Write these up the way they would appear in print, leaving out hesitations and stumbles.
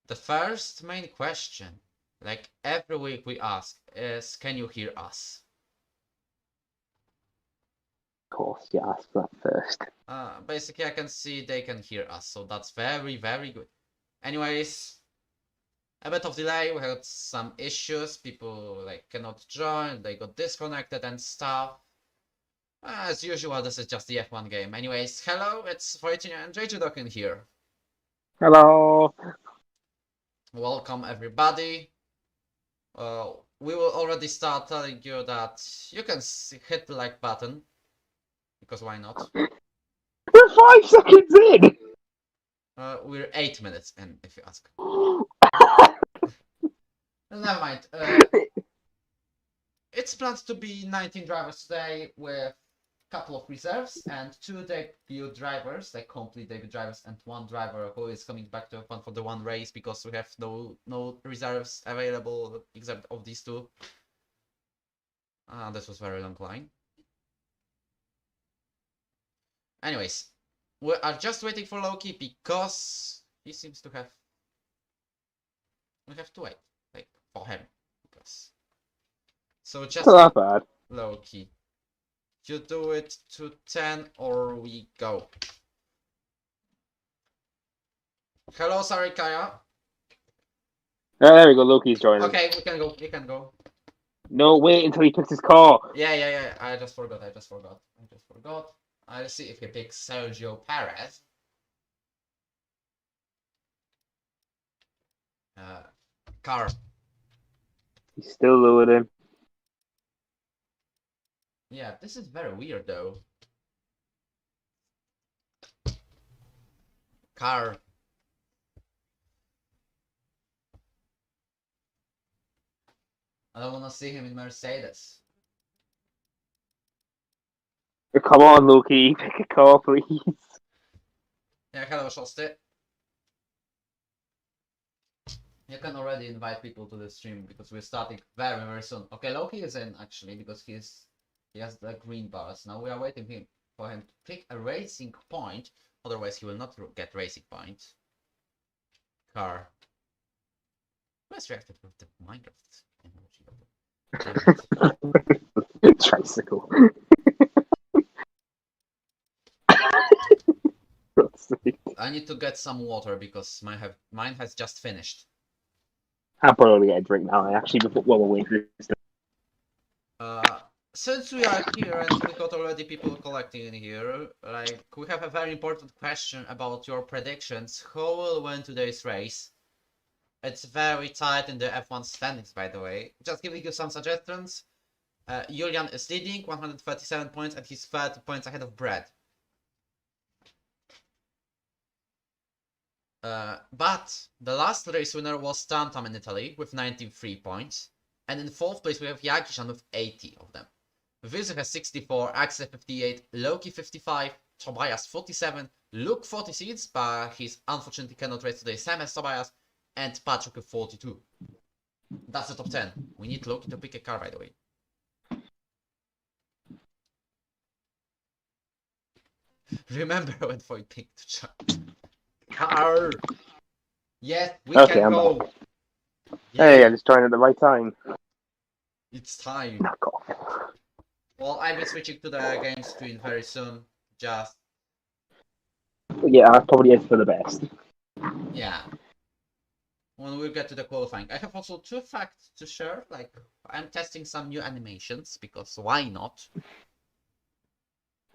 The first main question, like every week we ask, is can you hear us? Of course, you ask that first. Basically, I can see they can hear us, so that's very, very good. Anyways, a bit of delay. We had some issues. People like cannot join. They got disconnected and stuff. As usual, this is just the F1 game. Anyways, hello, it's Wojtinho and JJDog in here. Hello. Welcome everybody. We will already start telling you that you can hit the like button, because why not? We're 5 seconds in. We're 8 minutes in, if you ask. Never mind. It's planned to be 19 drivers today with a couple of reserves and 2 debut drivers, like complete debut drivers, and 1 driver who is coming back to F1 for the 1 race because we have no reserves available except of these 2. This was a very long line. Anyways, we are just waiting for Loki because he seems to have. We have to wait, like, for him. Because. So just Not that bad. Loki. You do it to 10 or we go. Hello, Sarikaya. There we go. Loki's joining. Okay, we can go. We can go. No, wait until he picks his car. Yeah. I just forgot. I'll see if he picks Sergio Perez. Car. He's still loading. Yeah, this is very weird though. Car. I don't want to see him in Mercedes. Come on, Loki. Pick a car, please. Yeah, hello, Shosty. You can already invite people to the stream because we're starting very, very soon. Okay, Loki is in actually because he has the green bars. Now we are waiting for him to pick a racing point. Otherwise, he will not get racing points. Car. Who has reacted with the Minecraft emoji? Tricycle. I need to get some water because mine has just finished. I'll probably get a drink now, actually, while we're waiting for this. Since we are here and we got already people collecting in here, like, we have a very important question about your predictions. Who will win today's race? It's very tight in the F1 standings, by the way. Just giving you some suggestions. Julian is leading, 137 points, and he's 30 points ahead of Brad. But the last race winner was Tantam in Italy with 93 points. And in 4th place we have Yakishan with 80 of them. Vizu has 64, Axel 58, Loki 55, Tobias 47, Luke 46, but he's unfortunately cannot race today. Sam has Tobias, and Patrick with 42. That's the top 10. We need Loki to pick a car, by the way. Remember when Void picked car? Yes, we can go. Hey, I just joined at the right time. It's time. Knock off. Well, I'll be switching to the game screen very soon. Just. Yeah, that probably is for the best. Yeah. When we get to the qualifying. I have also 2 facts to share. Like, I'm testing some new animations because why not?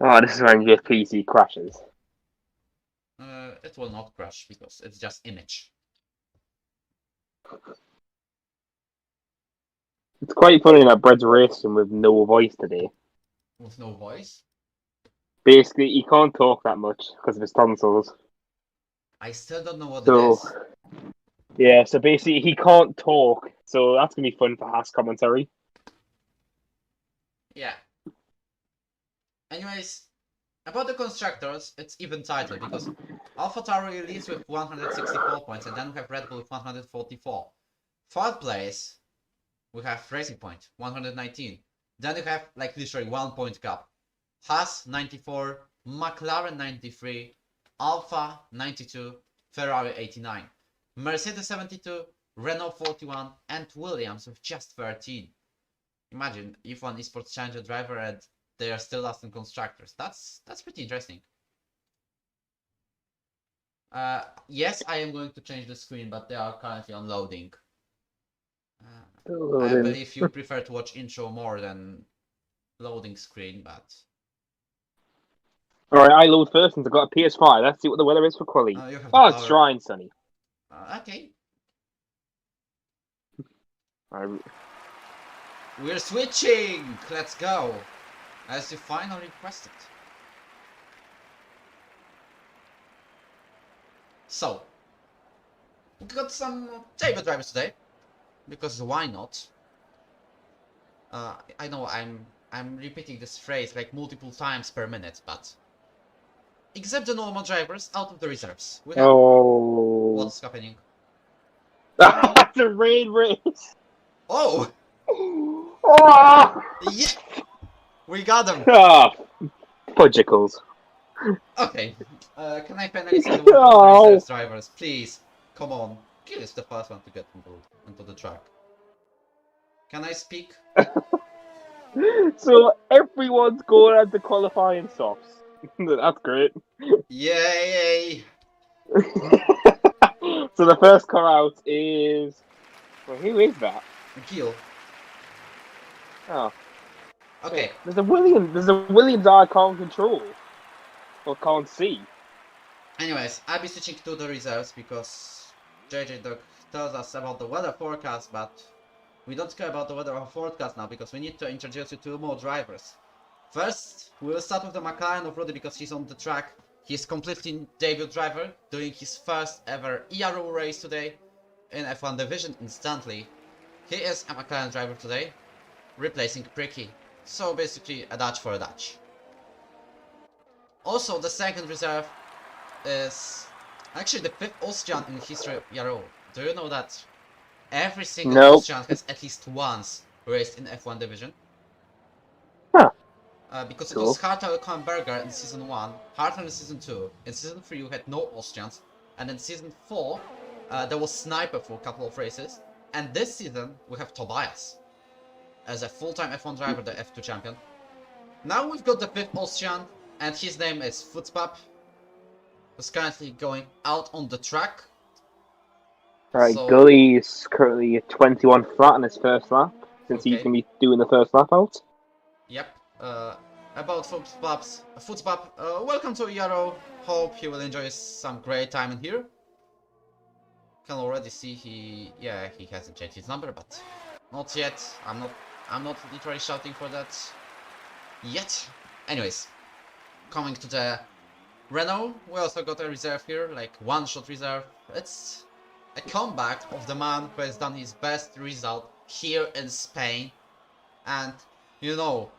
Oh, this is when your PC crashes. It will not crash because it's just image. It's quite funny that Brett's racing with no voice today. With no voice? Basically, he can't talk that much because of his tonsils. I still don't know what it is. Yeah, so basically he can't talk. So that's going to be fun for Haas commentary. Yeah. Anyways, about the constructors, it's even tighter because AlphaTauri leads with 164 points and then we have Red Bull with 144. 3rd place, we have Racing Point, 119. Then you have like literally 1 point gap. Haas 94, McLaren 93, Alpha 92, Ferrari 89. Mercedes 72, Renault 41, and Williams with just 13. Imagine if one esports challenger driver and they are still last in constructors. That's pretty interesting. Yes, I am going to change the screen, but they are currently unloading. I believe you prefer to watch intro more than loading screen, but... Alright, I load first since I've got a PS5. Let's see what the weather is for quali. Oh, it's dry and sunny. Okay. Alright. We're switching! Let's go! As you finally requested. So, we got some table drivers today, because why not? I know I'm repeating this phrase like multiple times per minute, but except the normal drivers out of the reserves. We have... Oh. What's happening? It's a rain race. Oh! Oh! Yeah! We got them! Oh, fudgicles. Okay, can I finally see the one of the reserves drivers? Please, come on. Kill is the first one to get into the track. Can I speak? So everyone's going at the qualifying softs. That's great. Yay! So the first car out is... Well, who is that? Kill. Oh. Okay. There's a Williams I can't control. Or can't see. Anyways, I'll be switching to the reserves because JJDog tells us about the weather forecast, but we don't care about the weather forecast now because we need to introduce you to more drivers. First, we'll start with the McLaren of Rudy because he's on the track. He's completely debut driver, doing his first ever ERO race today in F1 division instantly. He is a McLaren driver today, replacing Pricky. So basically a Dutch for a Dutch. Also, the second reserve is actually the 5th Austrian in the history of ERO. Do you know that every single Austrian has at least once raced in F1 division? Huh. Because it was Hartel Kornberger in Season 1, Hartel in Season 2, in Season 3 you had no Austrians, and in Season 4 there was Sniper for a couple of races, and this season we have Tobias as a full-time F1 driver, the F2 champion. Now we've got the 5th Austrian, and his name is Futzpap, who's currently going out on the track. Right, so... Gully is currently at 21 flat in his first lap, since he's going to be doing the first lap out. Yep. About Futzpap, welcome to ERO. Hope you will enjoy some great time in here. Can already see he hasn't changed his number, but not yet. I'm not literally shouting for that yet. Anyways, coming to the Renault, we also got a reserve here, like one-shot reserve. It's a comeback of the man who has done his best result here in Spain, and you know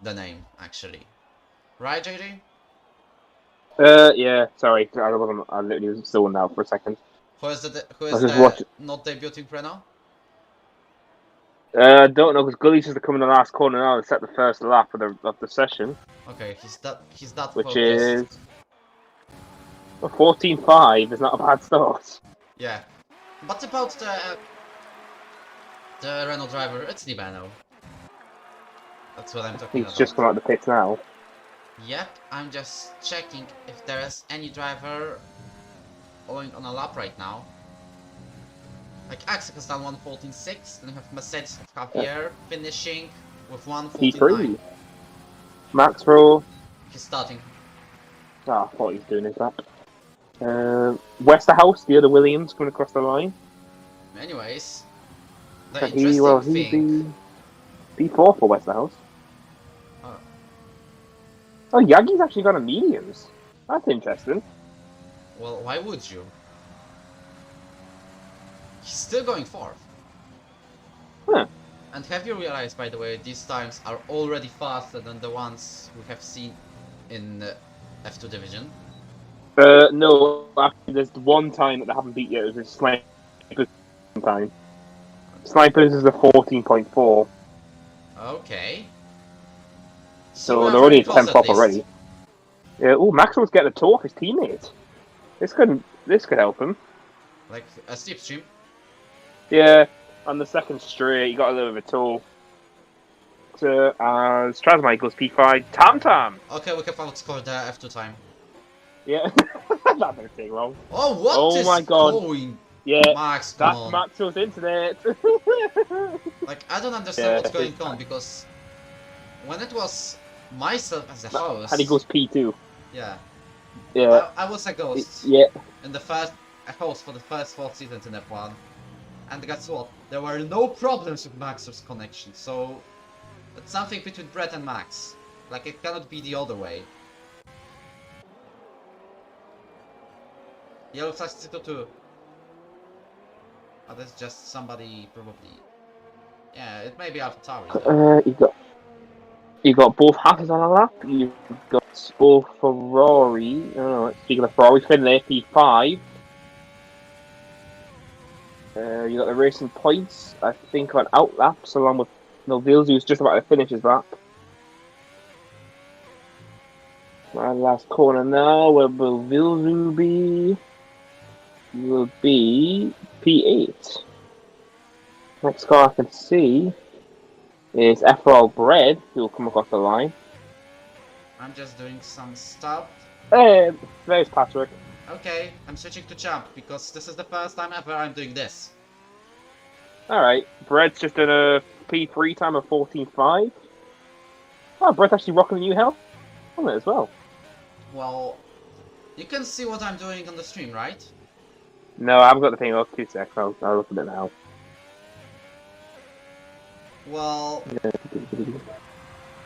the name actually, right, JJ? Yeah. Sorry, I literally was zoned out for a second. Who is not debuting Renault? Don't know because Gully's just coming the last corner now and set the first lap of the session. Okay, he's that which focused. Is 14.5 is not a bad start. Yeah, but about the Renault driver, it's Libano. That's what I'm talking about. He's just come out the pits now. Yep, I'm just checking if there is any driver going on a lap right now. Like Axel has done 1:14.6, then we have Mercedes of Javier finishing with 1:49. P3. Max Rowe. He's starting. I thought he was doing his lap. Westerhouse, the other Williams, coming across the line. Anyways, the interesting thing... P4 for Westerhouse. Oh, Yagi's actually got a mediums. That's interesting. Well, why would you? He's still going 4th. Huh. And have you realized, by the way, these times are already faster than the ones we have seen in the F2 division? No, actually there's one time that they haven't beat yet. It was a Snipers time. Snipers is a 14.4. Okay. So they're already at 10th up already. Yeah. Oh, Maxwell's getting a tour off his teammate. This could help him. Like a steep stream. Yeah, on the second straight, he got a little bit of a toll. So, as Strasmite goes P5, Tam Tam! Okay, we have outscored the F2 time. Yeah, that didn't take long. Oh, what Oh is my god. going? Yeah, Max, come that's on. Maxwell's internet. Like, I don't understand Yeah, what's going on, because when it was myself as a and he host, goes P2. yeah, Yeah, I was a ghost yeah. in the first, a host for the first 4 seasons in F1. And guess what? There were no problems with Max's connection, so it's something between Brett and Max. Like, it cannot be the other way. Yellow flash 2. Oh, that's just somebody probably. Yeah, it may be AlphaTauri though. You got both Hatters on a lap. You've got both Ferrari. Oh, speaking of Ferrari, Finlay P5. You got the racing points. I think on out laps, along with Vilzu, who's just about to finish his lap. My last corner now. Where will Vilzu be? He will be P8. Next car I can see is FRL Bread, who will come across the line. I'm just doing some stuff. There's Patrick. Okay, I'm switching to Champ because this is the first time ever I'm doing this. Alright, Bread's just done a P3 time of 14.5. Oh, Brett's actually rocking the new helmet as well. Well, you can see what I'm doing on the stream, right? No, I haven't got the thing up. 2 seconds. I'll look at it now. Well,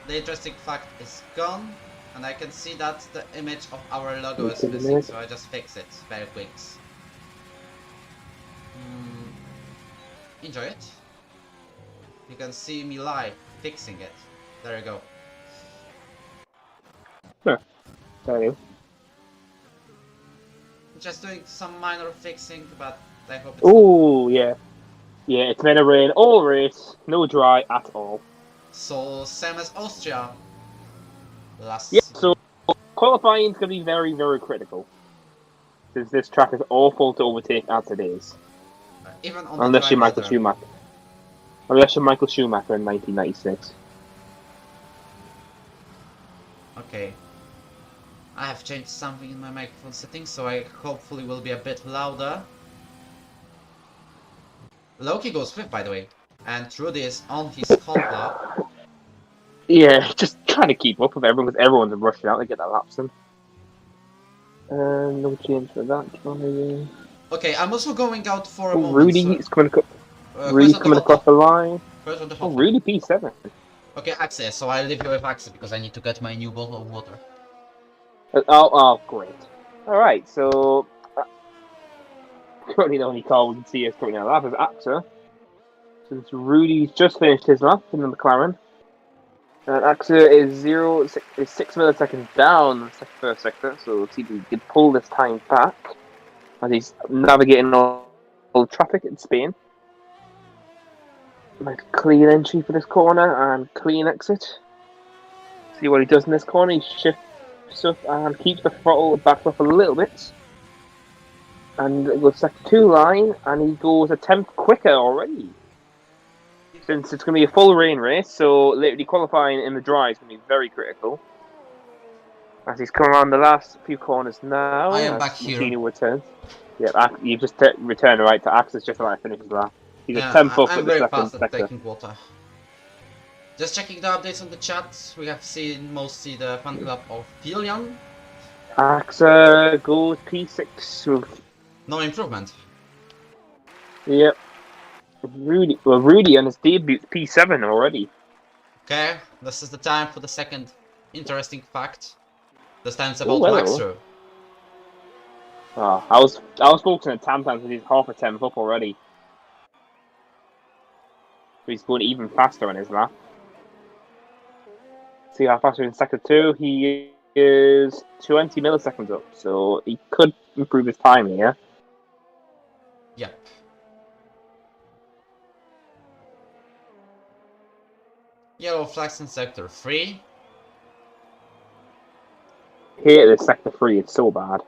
the interesting fact is gone, and I can see that the image of our logo is missing, so I just fix it very quick. Enjoy it. You can see me live fixing it. There you go. Sure. Sorry. Just doing some minor fixing, but I hope it's Oh, yeah. Yeah, it's meant to rain all race, no dry at all. so same as Austria. Last Yeah, season. so qualifying is going to be very, very critical. Since this track is awful to overtake as it is. Even on Unless the you're dry Michael weather. Schumacher. Unless you're Michael Schumacher in 1996. Okay. I have changed something in my microphone settings, so I hopefully will be a bit louder. Loki goes fifth, by the way, and Trudy is on his home lap. Yeah, just trying to keep up with everyone because everyone's rushing out to get that laps in. No change for that. Okay, I'm also going out for a moment. Rudy is coming. Rudy's coming across the line. First on the Oh, hot Rudy P7. Okay, Axel, so I'll leave you with Axel because I need to get my new bottle of water. Oh, great. Alright, so currently the only car we can see is coming out of the lap is AXA. Since Rudy's just finished his lap in the McLaren. And AXA is 6 milliseconds down the first sector, so let's see if he can pull this time back as he's navigating all the traffic in Spain. Nice clean entry for this corner and clean exit. See what he does in this corner. He shifts up and keeps the throttle back up a little bit. And it goes sector 2 line, and he goes a tenth quicker already. Since it's going to be a full rain race, so literally qualifying in the dry is going to be very critical. As he's coming around the last few corners now. I am back here. Wojtinho returns. Yeah, you just return right to Axis just about to finish his lap. He's a 10th up I'm at the very second fast at sector. taking water. Just checking the updates on the chat. We have seen mostly the fan club of Filion. AXA goes P6 with... No improvement. Yep. Rudy on his debut P7 already. Okay, this is the time for the second interesting fact. This time it's about hello. Maxer. Oh, I was focusing on Tam Tam because he's half a 10th up already. So he's going even faster on his lap. See how fast he's in sector 2. He is 20 milliseconds up, so he could improve his time here. Yep. Yellow flags in sector 3. Here, this sector 3 is so bad.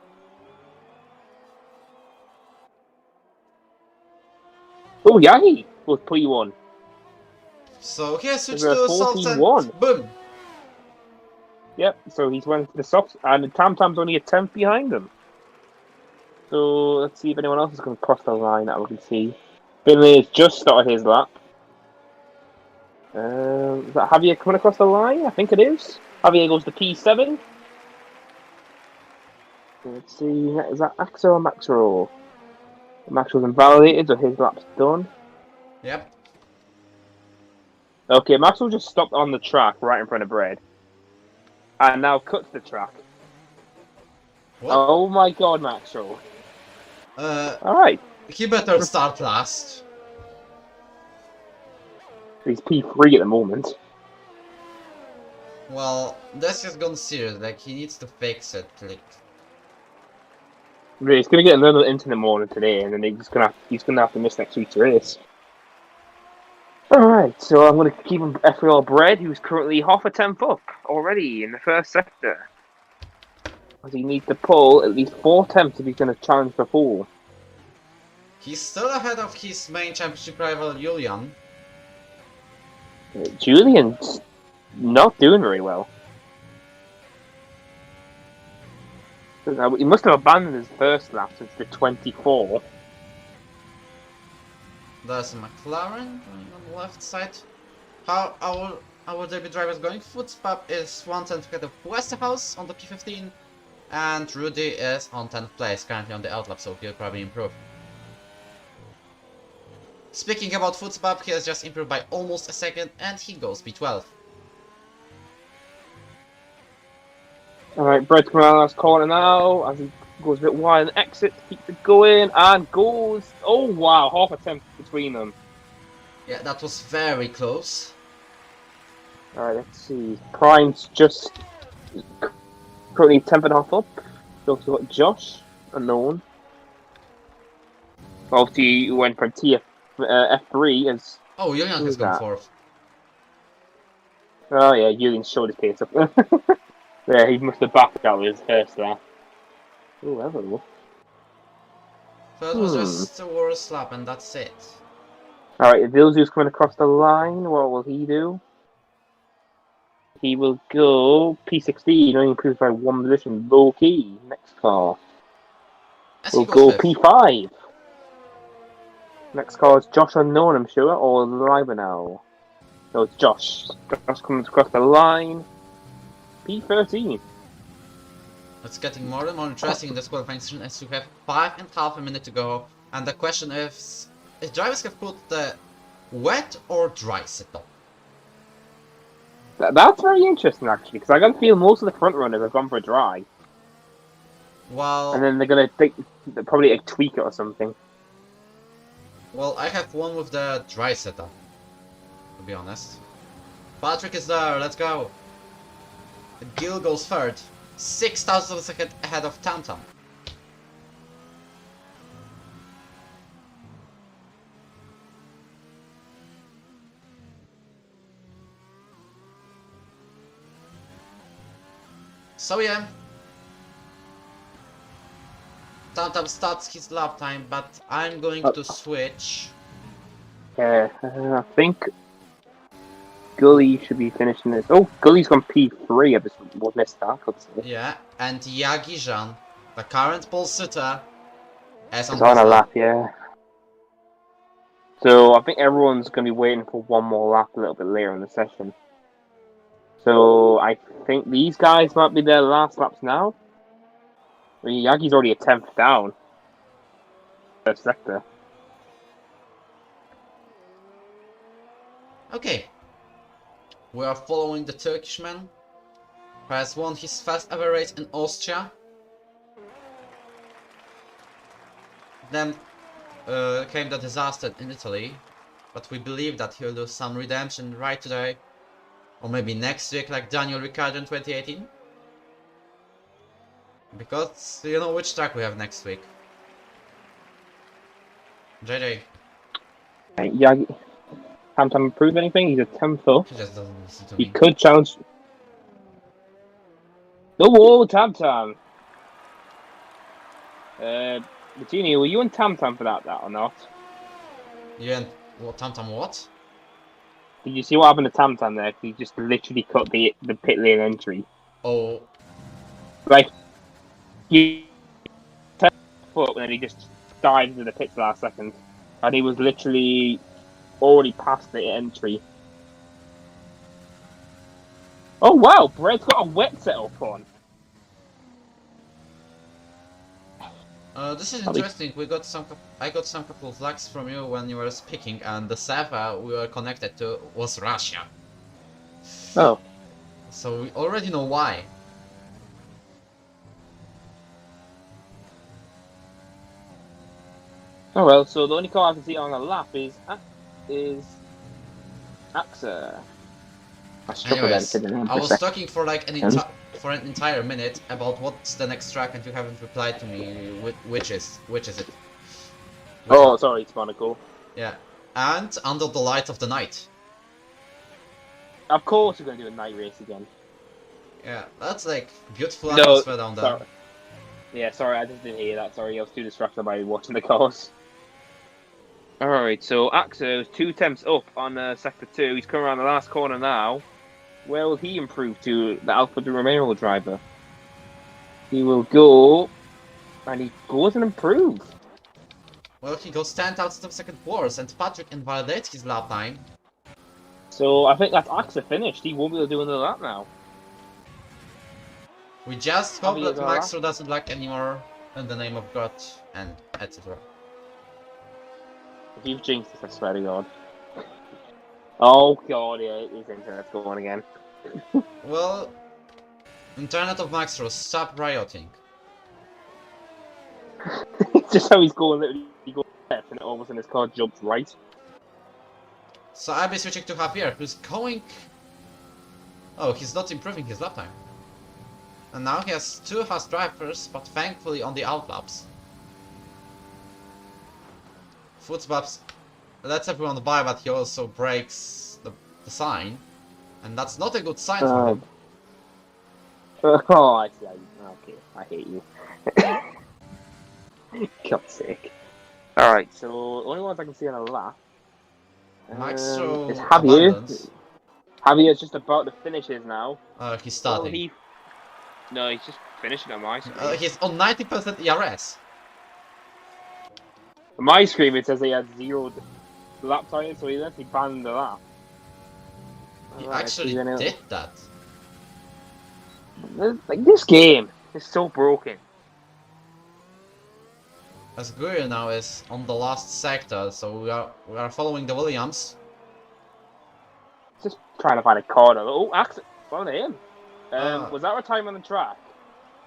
Oh, Yagi was P1. So here switch We're to at softs and 14-1. boom. Yep, so he's went to the softs, and the Tam Tam's only a 10th behind him. So let's see if anyone else is going to cross the line that we can see. Finlay has just started his lap. Is that Javier coming across the line? I think it is. Javier goes to P7. Let's see, is that Axel or Maxwell? Maxwell's invalidated, so his lap's done. Yep. Okay, Maxwell just stopped on the track right in front of Bread. And now cuts the track. What? Oh my god, Maxwell. Alright. He better start last. He's P3 at the moment. Well, this has gone serious, like he needs to fix it, like... He's gonna get another internet morning today, and then he's gonna have to miss next week's race. Alright, so I'm gonna keep him FL Bread, who's currently half a tenth up already in the first sector. As he needs to pull at least 4 tenths if he's gonna challenge the pole. He's still ahead of his main championship rival, Julian. Julian's not doing very well. He must have abandoned his first lap since the 24. There's a McLaren going on the left side. How our debut driver is going? Footspap is 1/10 ahead of Westerhouse on the P15. And Rudy is on 10th place, currently on the outlap, so he'll probably improve. Speaking about Footspap, he has just improved by almost a second, and he goes P12. Alright, Bread's coming out of last corner now, as he goes a bit wide and exits, keeps it going, and goes... Oh wow, half a tenth between them. Yeah, that was very close. Alright, let's see. Prime's just currently 10th and a half up. So we've got Josh, unknown. Obviously, he went from F3 as... Oh, Julian has gone 4th. Oh yeah, Julian showed his pace up. Yeah, he must have backed out with his first lap. Oh, hello. So it was just the worst lap, and that's it. Alright, Vilzu's coming across the line. What will he do? He will go P16, only improves by 1 position. Low key, next car. We'll go P5. Next car is Josh Unknown, I'm sure, or Liber now. No, it's Josh. Josh comes across the line. P13. It's getting more and more interesting in this qualifying session as you have 5.5 minutes to go. And the question is, if drivers have put the wet or dry setup? That's very interesting, actually, because I got to feel most of the front runners have gone for dry. Well... And then they're going to probably tweak it or something. Well, I have one with the dry setup, to be honest. Patrick is there, let's go! Gil goes third, 6,000 of a second ahead of Tamtam. So yeah, Tamtam starts his lap time, but I'm going to switch. I think Gully should be finishing this. Oh, Gully's gone P3. I just missed that. Yeah, and Yagi-Jean, the current pole sitter, is on a lap, yeah. So I think everyone's going to be waiting for one more lap a little bit later in the session. So I think these guys might be their last laps now. I mean, Yagi's already a 10th down. First sector. Okay. We are following the Turkish man, who has won his first ever race in Austria. Then came the disaster in Italy, but we believe that he'll do some redemption right today, or maybe next week like Daniel Ricciardo in 2018. Because you know which track we have next week. JJ. Yagi. Tamtam improve anything? He's a 10th up. He just doesn't listen to He me. could challenge. No, whoa, Tamtam. Wojtinho, were you and Tamtam for that or not? Yeah, and what, Tam what? Did you see what happened to Tam Tam there? He just literally cut the pit lane entry. Oh, Like, he turned his foot and then he just dived into the pits last second. And he was literally already past the entry. Oh wow, Brett's got a wet setup on. this is interesting. I got some couple of likes from you when you were speaking, and the server we were connected to was Russia. Oh. So we already know why. Oh well, so the only car I can see on the lap is AXA. I struggled Anyways, then, didn't I was talking for like And? an entire minute about what's the next track, and you haven't replied to me. Which is it? Oh, sorry, it's Monaco. Yeah, and Under the Light of the Night. Of course, we're going to do a night race again. Yeah, that's like beautiful atmosphere down there. Sorry. Yeah, sorry, I just didn't hear that. Sorry, I was too distracted by watching the cars. Alright, so AXA is 2 temps up on Sector 2. He's coming around the last corner now. Where will he improve to? The Alfa Romeo driver. He will go, and he goes and improves. Well, he goes 10 out of second course, and Patrick invalidates his lap time. So I think that's AXA finished. He won't be able to do another lap now. We just hope that another Max doesn't like anymore in the name of God, and etc. If you've jinxed this, I swear to God. Oh God, yeah, his internet's going again. Well, Internet of Maxro, stop rioting. It's just how he's going, literally, he goes left, and all of a sudden his car jumps right. So I'll be switching to Javier, who's going... Oh, he's not improving his lap time. And now he has 2 fast drivers, but thankfully on the outlaps. Footsteps lets everyone by, but he also breaks the sign. And that's not a good sign for him. Oh, I see. Okay, I hate you. God's sake. Alright, so the only ones I can see on the lap Maxro is Javier. abandons. Javier's just about to finish his now. He's starting. No, he's just finishing on my screen. He's on 90% ERS. On my screen it says he had 0 lap time, so he actually banned the lap. He actually did that. Like, this game is so broken. As Guru now is on the last sector, so we are following the Williams. Just trying to find a corner. Oh, accident! Well, him. Was that a time on the track?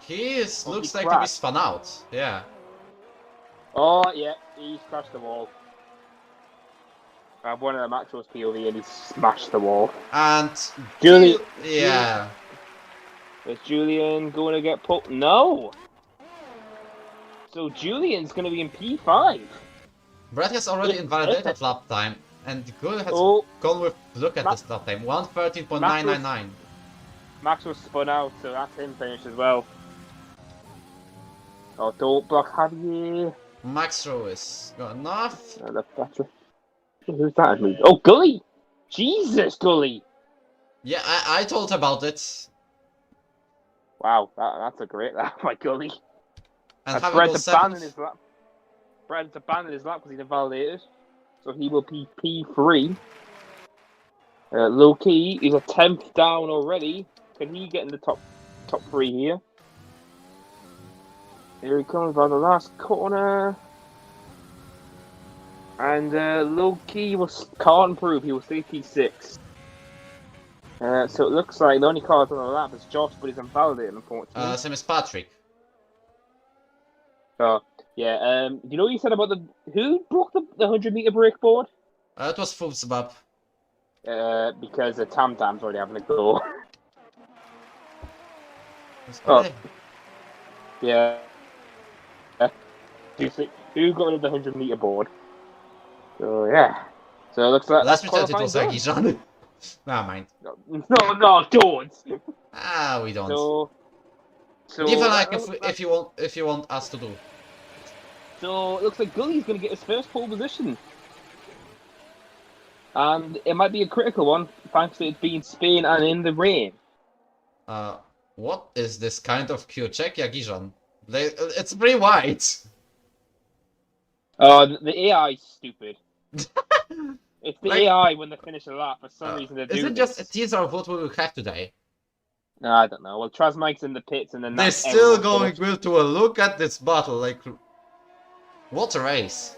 He looks like to be spun out. Yeah. Oh yeah, he's crashed the wall. I've one of the Maxwell's POV and he smashed the wall. And Julian, yeah. Is Julian going to get put? No. So Julian's going to be in P5. Brett has already invalidated lap time, and Guru has gone with, look at this lap time, 1:13.999. Max was spun out, so that's him finished as well. Oh, don't block Javier. Maxro is gone off. Who's that? Oh, Gully! Jesus, Gully! Yeah, I told about it. Wow, that's a great lap by Gully. And Brett's abandoned his lap. Brett's abandoned his lap because he's invalidated. So he will be P3. Low key, he's a 10th down already. Can he get in the top 3 here? Here he comes by the last corner. And low key can't improve. He will stay P6. So it looks like the only car on the lap is Josh, but he's invalidated, unfortunately. Same as Patrick. Oh, yeah. You know what you said about who broke the 100-meter break board? It was Foosbab. Because the Tam Tam's already having a go. Oh. Yeah. Who got rid of the 100-meter board? So yeah. So it looks like let's pretend it was Agizan. Nah, mind. No, don't. We don't. So even like if you want us to do. So it looks like Gully's going to get his first pole position. And it might be a critical one, thanks to it being Spain and in the rain. What is this kind of queue? Check Jagirzon. It's pretty wide. Oh, the AI is stupid. It's the Like, AI when they finish a lap. For some reason, they do is it this. just a teaser of what we will have today? No, I don't know. Well, Trasmike's in the pits, and then They're that's still everyone going to a look at this battle. Like, what a race.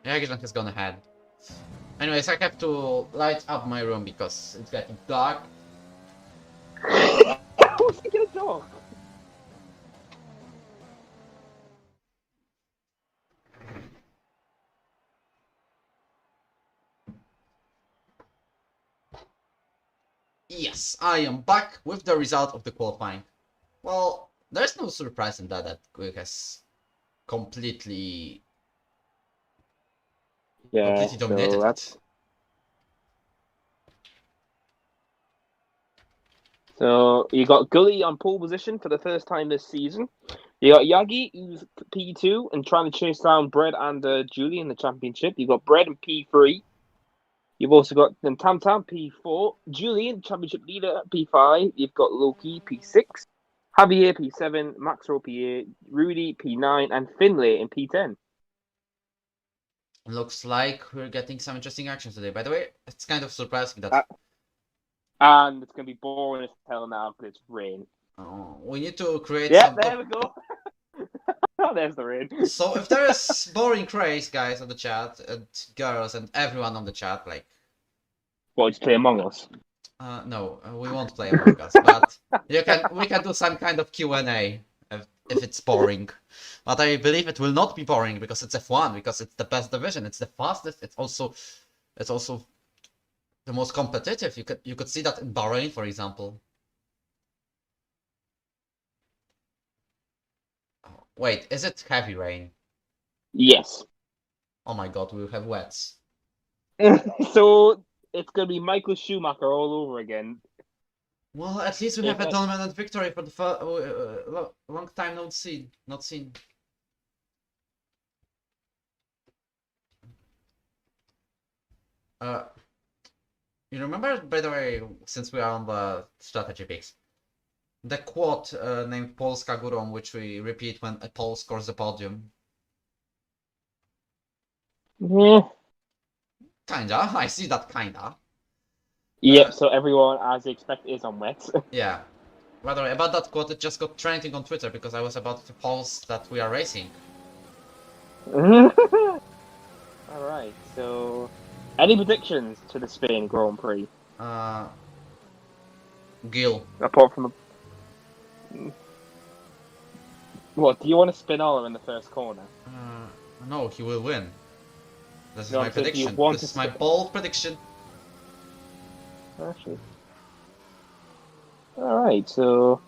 Jagirzon has gone ahead. Anyways, I have to light up my room because it's getting dark. Who's thinking a dog? Yes, I am back with the result of the qualifying. Well, there's no surprise in that Quick has completely dominated so that's... it. So you got Gully on pole position for the first time this season. You got Yagi, who's P2 and trying to chase down Bread and Julie in the championship. You got Bread in P3. You've also got then Tam Tam P4, Julian championship leader at P5. You've got Loki P6, Javier P7, Maxwell P8, Rudy P9, and Finlay in P10. Looks like we're getting some interesting action today. By the way, it's kind of surprising that. And it's going to be boring as hell now because it's rain. We need to create Yeah, some. there we go. Oh, there's the rain. So if there is boring race, guys on the chat, and girls, and everyone on the chat, like. Well, just play Among Us. No, we won't play Among Us, but we can do some kind of Q&A if it's boring. But I believe it will not be boring because it's F1, because it's the best division, it's the fastest, it's also the most competitive. You could see that in Bahrain, for example. Oh, wait, is it heavy rain? Yes. Oh my god, we'll have wets. So it's going to be Michael Schumacher all over again. Well, at least we have a dominant victory for the long time not seen. You remember, by the way, since we are on the strategy picks, the quote named Polska Górą, which we repeat when a Pole scores the podium? Yeah. Kinda, I see that kinda. Yep, so everyone, as expected, is on wet. Yeah. By the way, about that quote, it just got trending on Twitter because I was about to post that we are racing. Alright, so any predictions to the Spain Grand Prix? Gil. Apart from the... What, do you want to Spinola in the first corner? No, he will win. This is No, my so if you prediction. want This is to my bold prediction. Actually. Alright, so...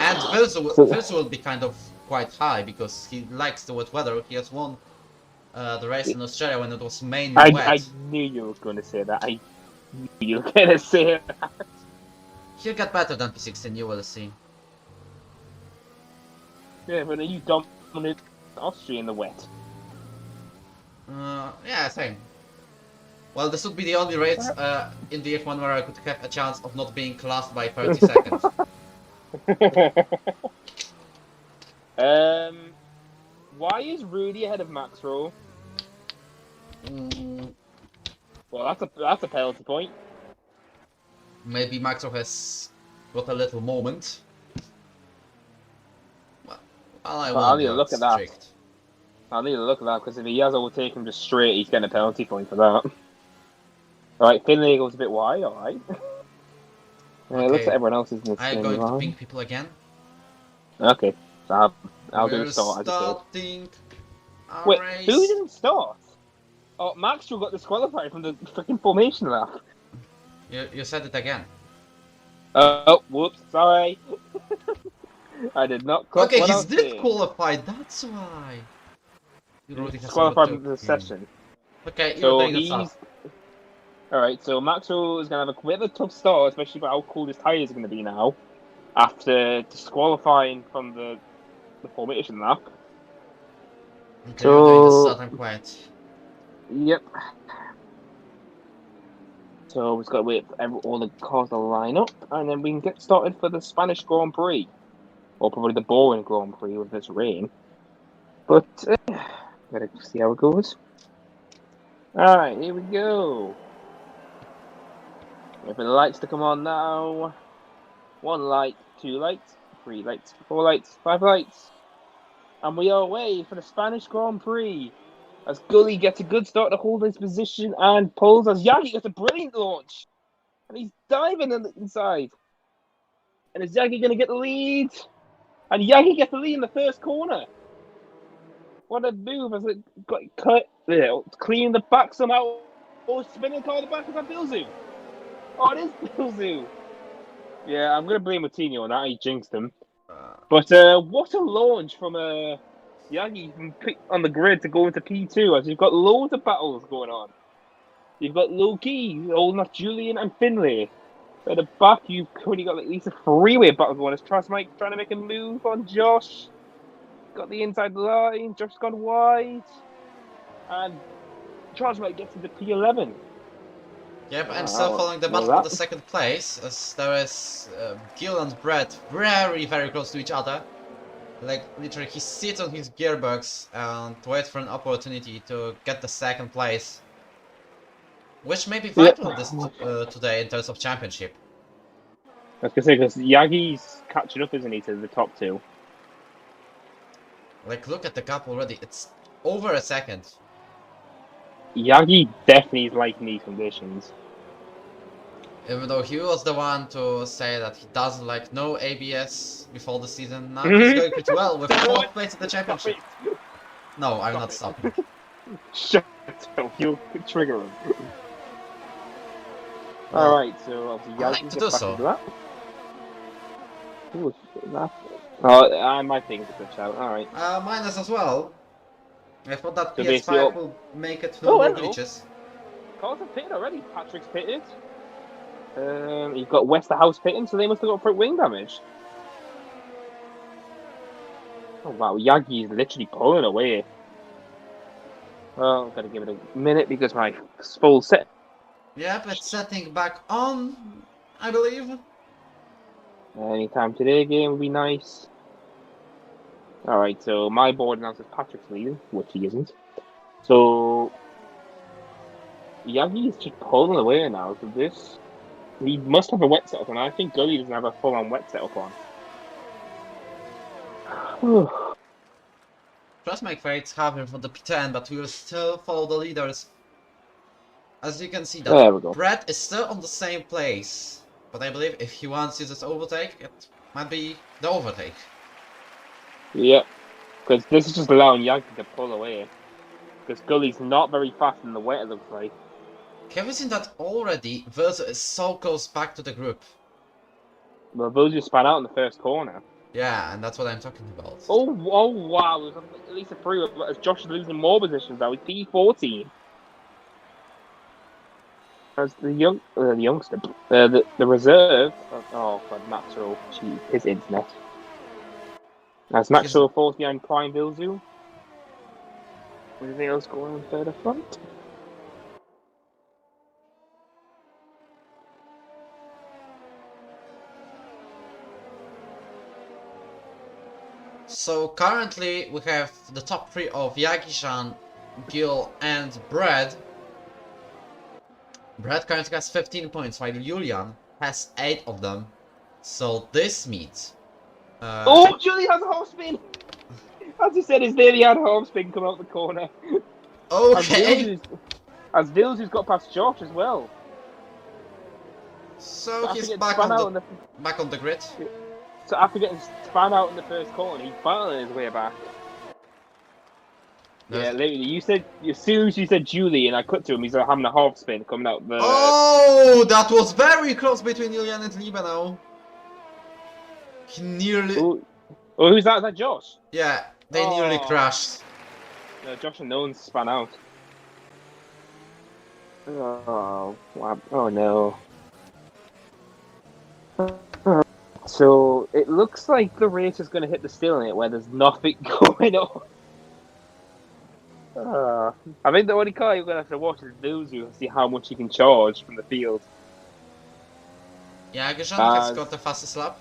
And Virzu will be kind of quite high because he likes the wet weather. He has won the race in Australia when it was mainly wet. I knew you were going to say that. I knew you were going to say that. He'll get better than P16, you will see. Yeah, but you dominated Austria in the wet. Yeah, same. Well, this would be the only race in the F1 where I could have a chance of not being classed by 30 seconds. Why is Rudy ahead of Maxwell? Well, that's a penalty point. Maybe Maxwell has got a little moment. Well, I'll need to look at that. I'll need to look at that because if he has overtaken just straight, he's getting a penalty point for that. Alright, Finlay goes a bit wide, alright. Okay. It looks like everyone else is in the I'm going to ping people again. Okay, so I'll do a start. Starting Wait, race. who didn't start? Oh, Maxwell got disqualified from the freaking formation lap. You said it again. Oh, whoops, sorry. I did not click. Okay, he's disqualified, that's why. He's disqualified from the session. Okay, so you're doing he's... Alright, so Maxwell is going to have a bit of a tough start, especially about how cold his tyres are going to be now, after disqualifying from the formation lap. Okay, we're going to start. So, I'm quiet. yep. So we've got to wait for all the cars to line up, and then we can get started for the Spanish Grand Prix, or probably the boring Grand Prix with this rain. But gotta see how it goes. All right, here we go. Wait for the lights to come on now. 1 light, 2 lights, 3 lights, 4 lights, 5 lights, and we are away for the Spanish Grand Prix. As Gully gets a good start to hold his position and pulls as Yagi gets a brilliant launch, and he's diving on the inside. And is Yagi going to get the lead? And Yagi gets the lead in the first corner. What a move as it got cut. Clean the back somehow. Oh, spinning car in the back. Is that Bilzu? Oh, it is Bilzu. Yeah, I'm going to blame Wojtinho on that. He jinxed him. But what a launch from Yagi on the grid to go into P2 as you've got loads of battles going on. You've got Loki holding off Julian and Finlay. At the back, you've currently got at least a three-way battle going as Trasmike trying to make a move on Josh. Got the inside line. Josh's gone wide. And Trasmike gets into P11. Yep, I'm still following the battle for the second place, as there is Gil and Brett very, very close to each other. Like, literally, he sits on his gearbox and waits for an opportunity to get the second place. Which may be vital this today in terms of championship. I was going to say, because Yagi's catching up, isn't he, to the top two? Like, look at the gap already. It's over a second. Yagi definitely is liking these conditions. Even though he was the one to say that he doesn't like no ABS before the season, now he's going pretty well with 4th place at the championship. No, I'm not stopping. Shut up, you'll trigger him. Alright, so obviously Yagi like to do so. That. Ooh, that. Oh, my thing's a good shout, alright. Mine is as well. I thought that PS5 will make it no more glitches. Cars have pitted already. Patrick's pitted. You've got Westerhouse pitting, so they must have got front wing damage. Oh wow, Yagi is literally pulling away. Well, I'm gonna give it a minute because my full set. Yep, it's setting back on, I believe. Anytime today game would be nice. Alright, so my board announces Patrick's leading, which he isn't. So Yagi is just pulling away now. So this, he must have a wet setup on. I think Gully doesn't have a full-on wet setup on. Trust my fates have him for the P10, but we will still follow the leaders. As you can see, that Brett is still on the same place. But I believe if he wants to use this overtake, it might be the overtake. Yeah, because this is just allowing Yagi to pull away. Because Gully's not very fast in the wet, it looks like. Have you seen that already? Verso is so close back to the group. Well, Verso span out in the first corner. Yeah, and that's what I'm talking about. Oh wow, there's at least a 3 as Josh is losing more positions now with P14. As the youngster, the reserve. Oh god, Maxwell, his internet. As Maxwell falls behind Prime Bilzu. Anything else going on further front? So currently we have the top 3 of Yagishan, Gil, and Brad. Brad currently has 15 points, while Julian has 8 of them. So this means... oh, Julian has a half spin! As he said, his name, he had a half spin coming out the corner. Okay! As Vilzu's got past Josh as well. So he's back on the grid. So after getting spun out in the first corner, he's battling his way back. No. Yeah, literally, you said, as soon as you said Julian, I cut to him, he's having a half spin coming out the... Oh, that was very close between Julian and Liba now. He nearly... Oh, who's that? Is that Josh? Yeah, they nearly crashed. No, Josh and Nolan spun out. Oh, wow. Oh no. So, it looks like the race is going to hit the stalemate where there's nothing going on. I think the only car you're going to have to watch is Vilzu and see how much he can charge from the field. Jagishan has got the fastest lap.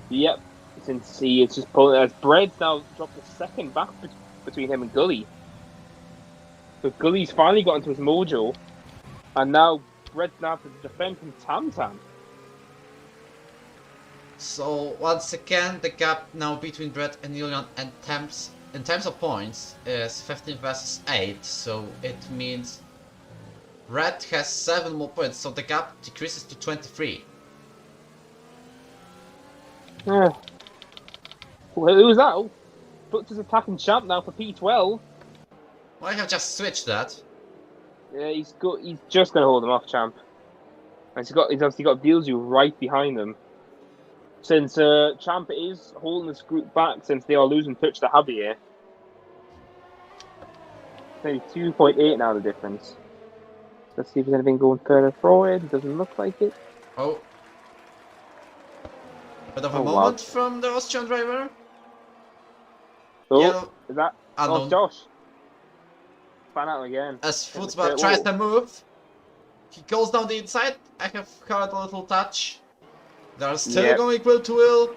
Yep, since he is just pulling, as Bread's now dropped a second back between him and Gully. But Gully's finally got into his mojo, and now Bread's now to defend from Tam Tam. So once again, the gap now between Brett and Julian and Thames in terms of points is 15 versus 8. So it means Red has 7 more points, so the gap decreases to 23. Well, who's that? Oh, Butcher's attacking champ now for P12. Well, I have just switched that. Yeah, he's just going to hold him off, champ. And he's obviously got Vilzu right behind him. Since Champ is holding this group back, since they are losing touch to Javier. Maybe 2.8 now the difference. Let's see if there's anything going further forward. It doesn't look like it. Oh. Bit of a moment from the Austrian driver. Oh, Yellow. is that? Unknown. Oh, Josh. Fan out again. As Futzbach tries to move, he goes down the inside. I have heard a little touch. They're still going will to will.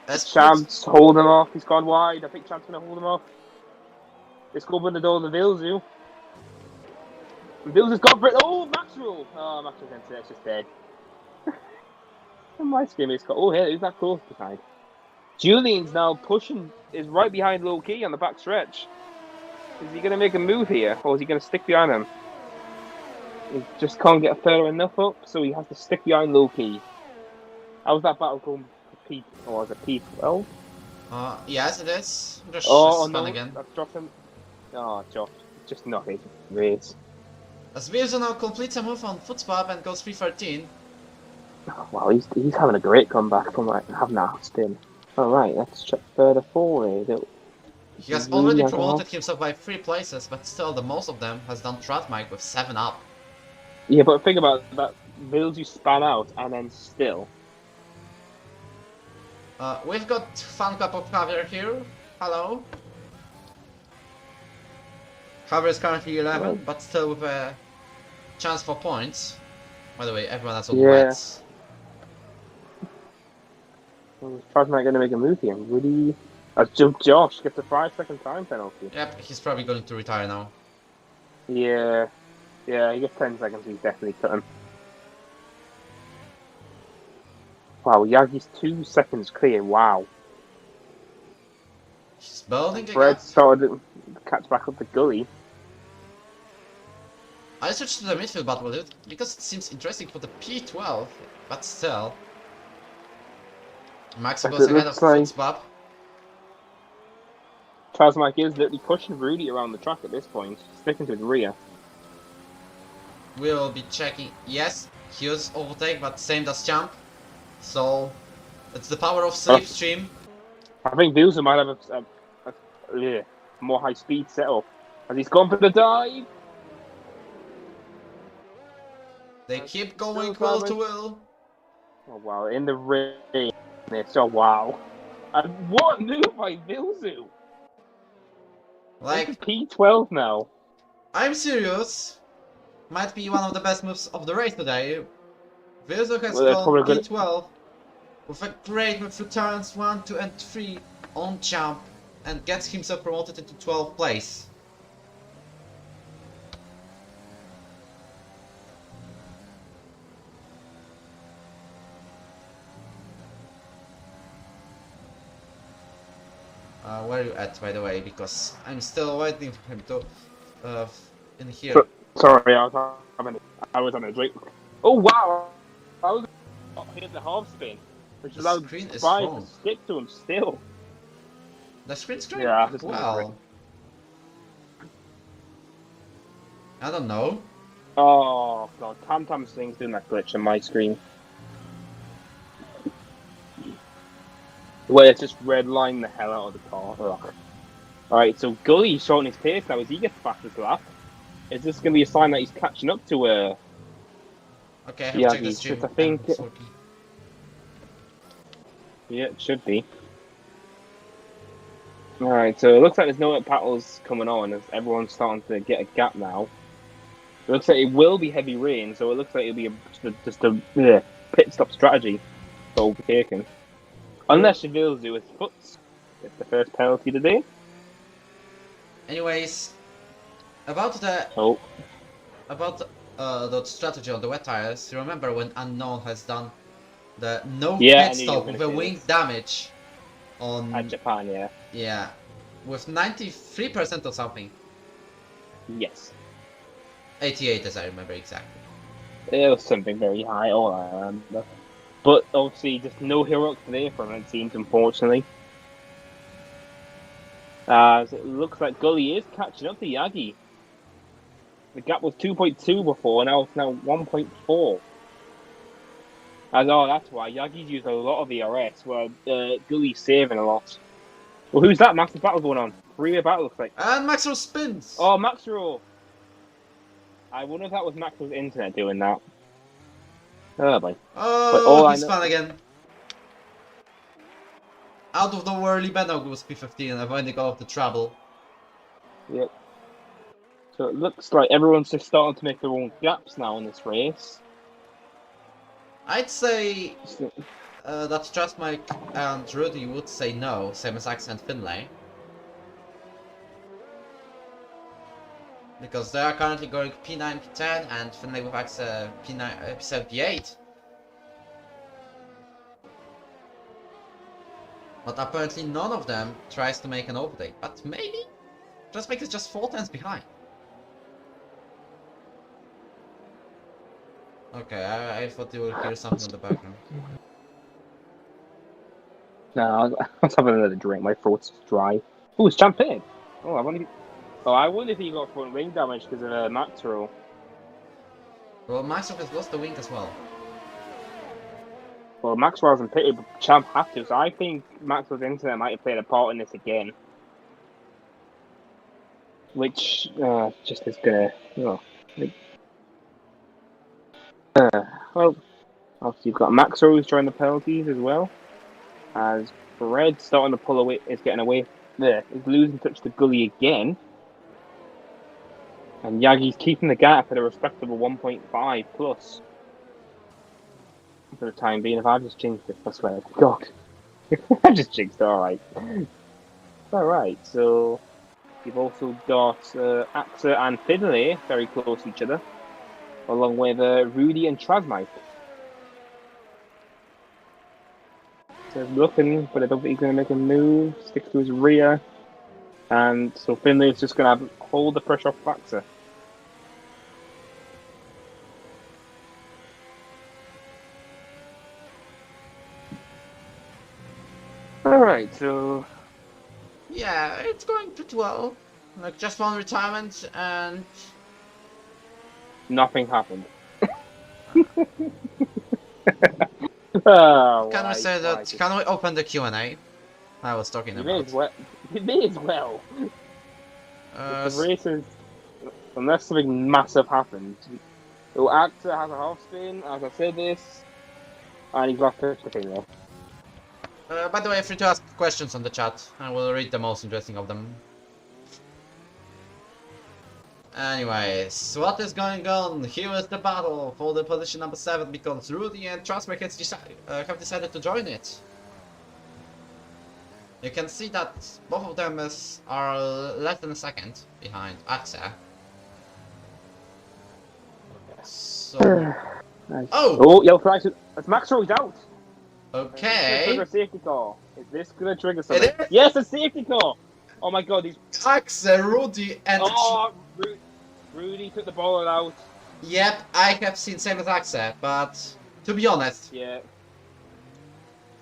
As Champ's holding him off. He's gone wide. I think Champ's going to hold him off. Let's go open the door to Vilzu. Vilzu's got Brit. Oh, Max Rule. Oh, Max Rule's into it. It's just dead. My screen is got. Oh, hey, who's that close behind? Julian's now pushing. Is right behind Low Key on the back stretch. Is he going to make a move here, or is he going to stick behind him? He just can't get further enough up, so he has to stick behind Low Key. How's that battle going for P? Or is it P12? Yes, it is. Just no, again. That's dropped him. Oh, Josh, just not his race. As Vilzu now completes a move on Futzbach and goes 313. Oh, wow, he's having a great comeback from having that spin. Alright, let's check further forward. He has already promoted himself by 3 places, but still the most of them has done Tratmike with 7 up. Yeah, but think about that. Vilzu span out and then still. We've got Fan Club of Javier here. Hello. Javier is currently 11, but still with a chance for points. By the way, everyone has all reds. Tratmike going to make a move here. Really? Josh gets a 5-second time penalty. Yep, he's probably going to retire now. Yeah. Yeah, he gets 10 seconds, he's definitely cutting. Wow, Yagi's 2 seconds clear, wow. He's building again. Fred started to catch back up the Gully. I switched to the midfield battle with it, because it seems interesting for the P12, but still. Max goes ahead of Futzbach. Tratmike is literally pushing Rudy around the track at this point, sticking to his rear. We'll be checking. Yes, huge overtake, but same as Champ. So, it's the power of slipstream. I think Vilzu might have a more high speed setup. As he's gone for the dive. They keep going will to will. Oh wow, in the rain. Oh wow. And what a move by Vilzu! Like, P12 now. I'm serious. Might be one of the best moves of the race today. Vilzu has gone P12 with a great move through turns 1, 2 and 3 on Champ and gets himself promoted into 12th place. Where are you at, by the way? Because I'm still waiting for him to in here. Sorry, I was on a drink. Oh wow! I was hit the half spin, which allowed Spy to stick to him still. The screen's green? Yeah, well, I don't know. Oh god, Tam Tam's thing's doing that glitch on my screen. Where it's just redlining the hell out of the car. Alright, so Gully's showing his pace now as he gets fastest lap. Is this going to be a sign that he's catching up to okay, I have to check the stream. I think yeah, it should be. Alright, so it looks like there's no battles coming on as everyone's starting to get a gap now. It looks like it will be heavy rain, so it looks like it'll be just a pit stop strategy for overtaking. Unless Cheville's do his foots. It's the first penalty today. Anyways, about the strategy on the wet tires, you remember when Unknown has done the no pit stop with a wing damage on at Japan, yeah. Yeah, with 93% or something. Yes. 88 as I remember exactly. It was something very high, all I remember. But obviously, just no heroics today from it seems, unfortunately. As it looks like Gully is catching up to Yagi. The gap was 2.2 before, now it's now 1.4. That's why Yagi's used a lot of ERS, while Gully's saving a lot. Well, who's that? Massive battle going on. Three-way battle looks like. And Maxwell spins! Oh, Maxwell! I wonder if that was Maxwell's internet doing that. Oh, boy. Oh, he spun again. Out of the whirly Benno goes P15 and avoiding all of the trouble. Yep. So it looks like everyone's just starting to make their own gaps now in this race. I'd say that Just Mike and Rudy would say no, same as Axe and Finlay. Because they are currently going P9, P10 and Finlay with Axe P9, P7, P8. But apparently none of them tries to make an overtake. But maybe Just Mike is just 4 tenths behind. Okay, I thought you would hear something in the background. No, I was having another drink. My throat's dry. Oh, it's champagne. Oh, I wonder if he got front wing damage because of Maxwell. Well, Maxwell has lost the wing as well. Well, Maxwell hasn't pitted, but Champ had to, so I think Maxwell's internet might have played a part in this again. Which just is gonna, well, obviously you've got Maxwell who's trying the penalties as well. As Fred starting to pull away, is getting away there, is losing touch to Gully again. And Yagi's keeping the gap at a respectable 1.5 plus. For the time being, if I've just jinxed it, I swear to God. I just jinxed it, alright. Alright, so you've also got Axa and Finlay very close to each other, along with Rudy and Trasmite. So he's looking, but I don't think he's going to make a move, sticks to his rear. And so Finlay's just going to hold the pressure off Axa. Alright, so... Yeah, it's going pretty well. Like, just one retirement and... Nothing happened. Oh, can we say that... Can we open the Q&A? I was talking about. You may as well. The race is... Unless something massive happens. So Actor has a half spin, as I said this. And he's got 50 there. By the way, free to ask questions on the chat. I will read the most interesting of them. Anyways, what is going on? Here is the battle for the position number 7 because Rudy and Transmec have decided to join it. You can see that both of them are less than a second behind Axa. So... Oh, yellow flag. It's Maxwell, he's out. Okay. Trigger safety call. Is this gonna trigger something? Yes, a safety call. Oh my God, he's Axa, Rudy, and Rudy took the ball out. Yep, I have seen same as Axa, but to be honest, yeah,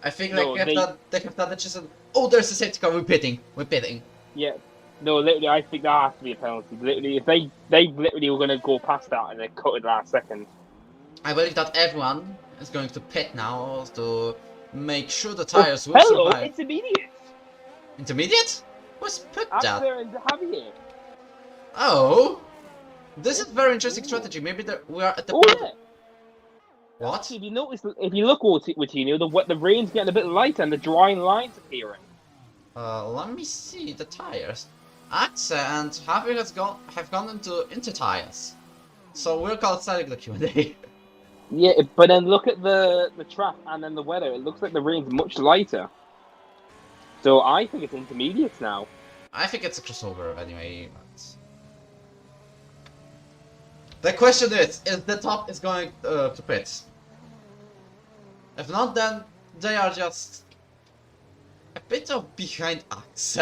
I think they have done it just. Oh, there's a safety car. We're pitting. Yeah, no, literally, I think that has to be a penalty. Literally, if they literally were gonna go past that and they cut it last second. I believe that everyone is going to pit now to make sure the tires will survive. It's immediate. Intermediate? What's put that? After and Javier. Oh, this is very interesting strategy. Maybe we are at the. Oh yeah. What? If you notice, if you look, Wojtinho, the rain's getting a bit lighter and the drying lines appearing. Let me see the tires. Axe and Javier have gone into tires. So we'll call it the Q&A. Yeah, but then look at the track and then the weather. It looks like the rain's much lighter. So I think it's intermediates now. I think it's a crossover anyway. But... the question is the top is going to pit? If not, then they are just a bit of behind Axe.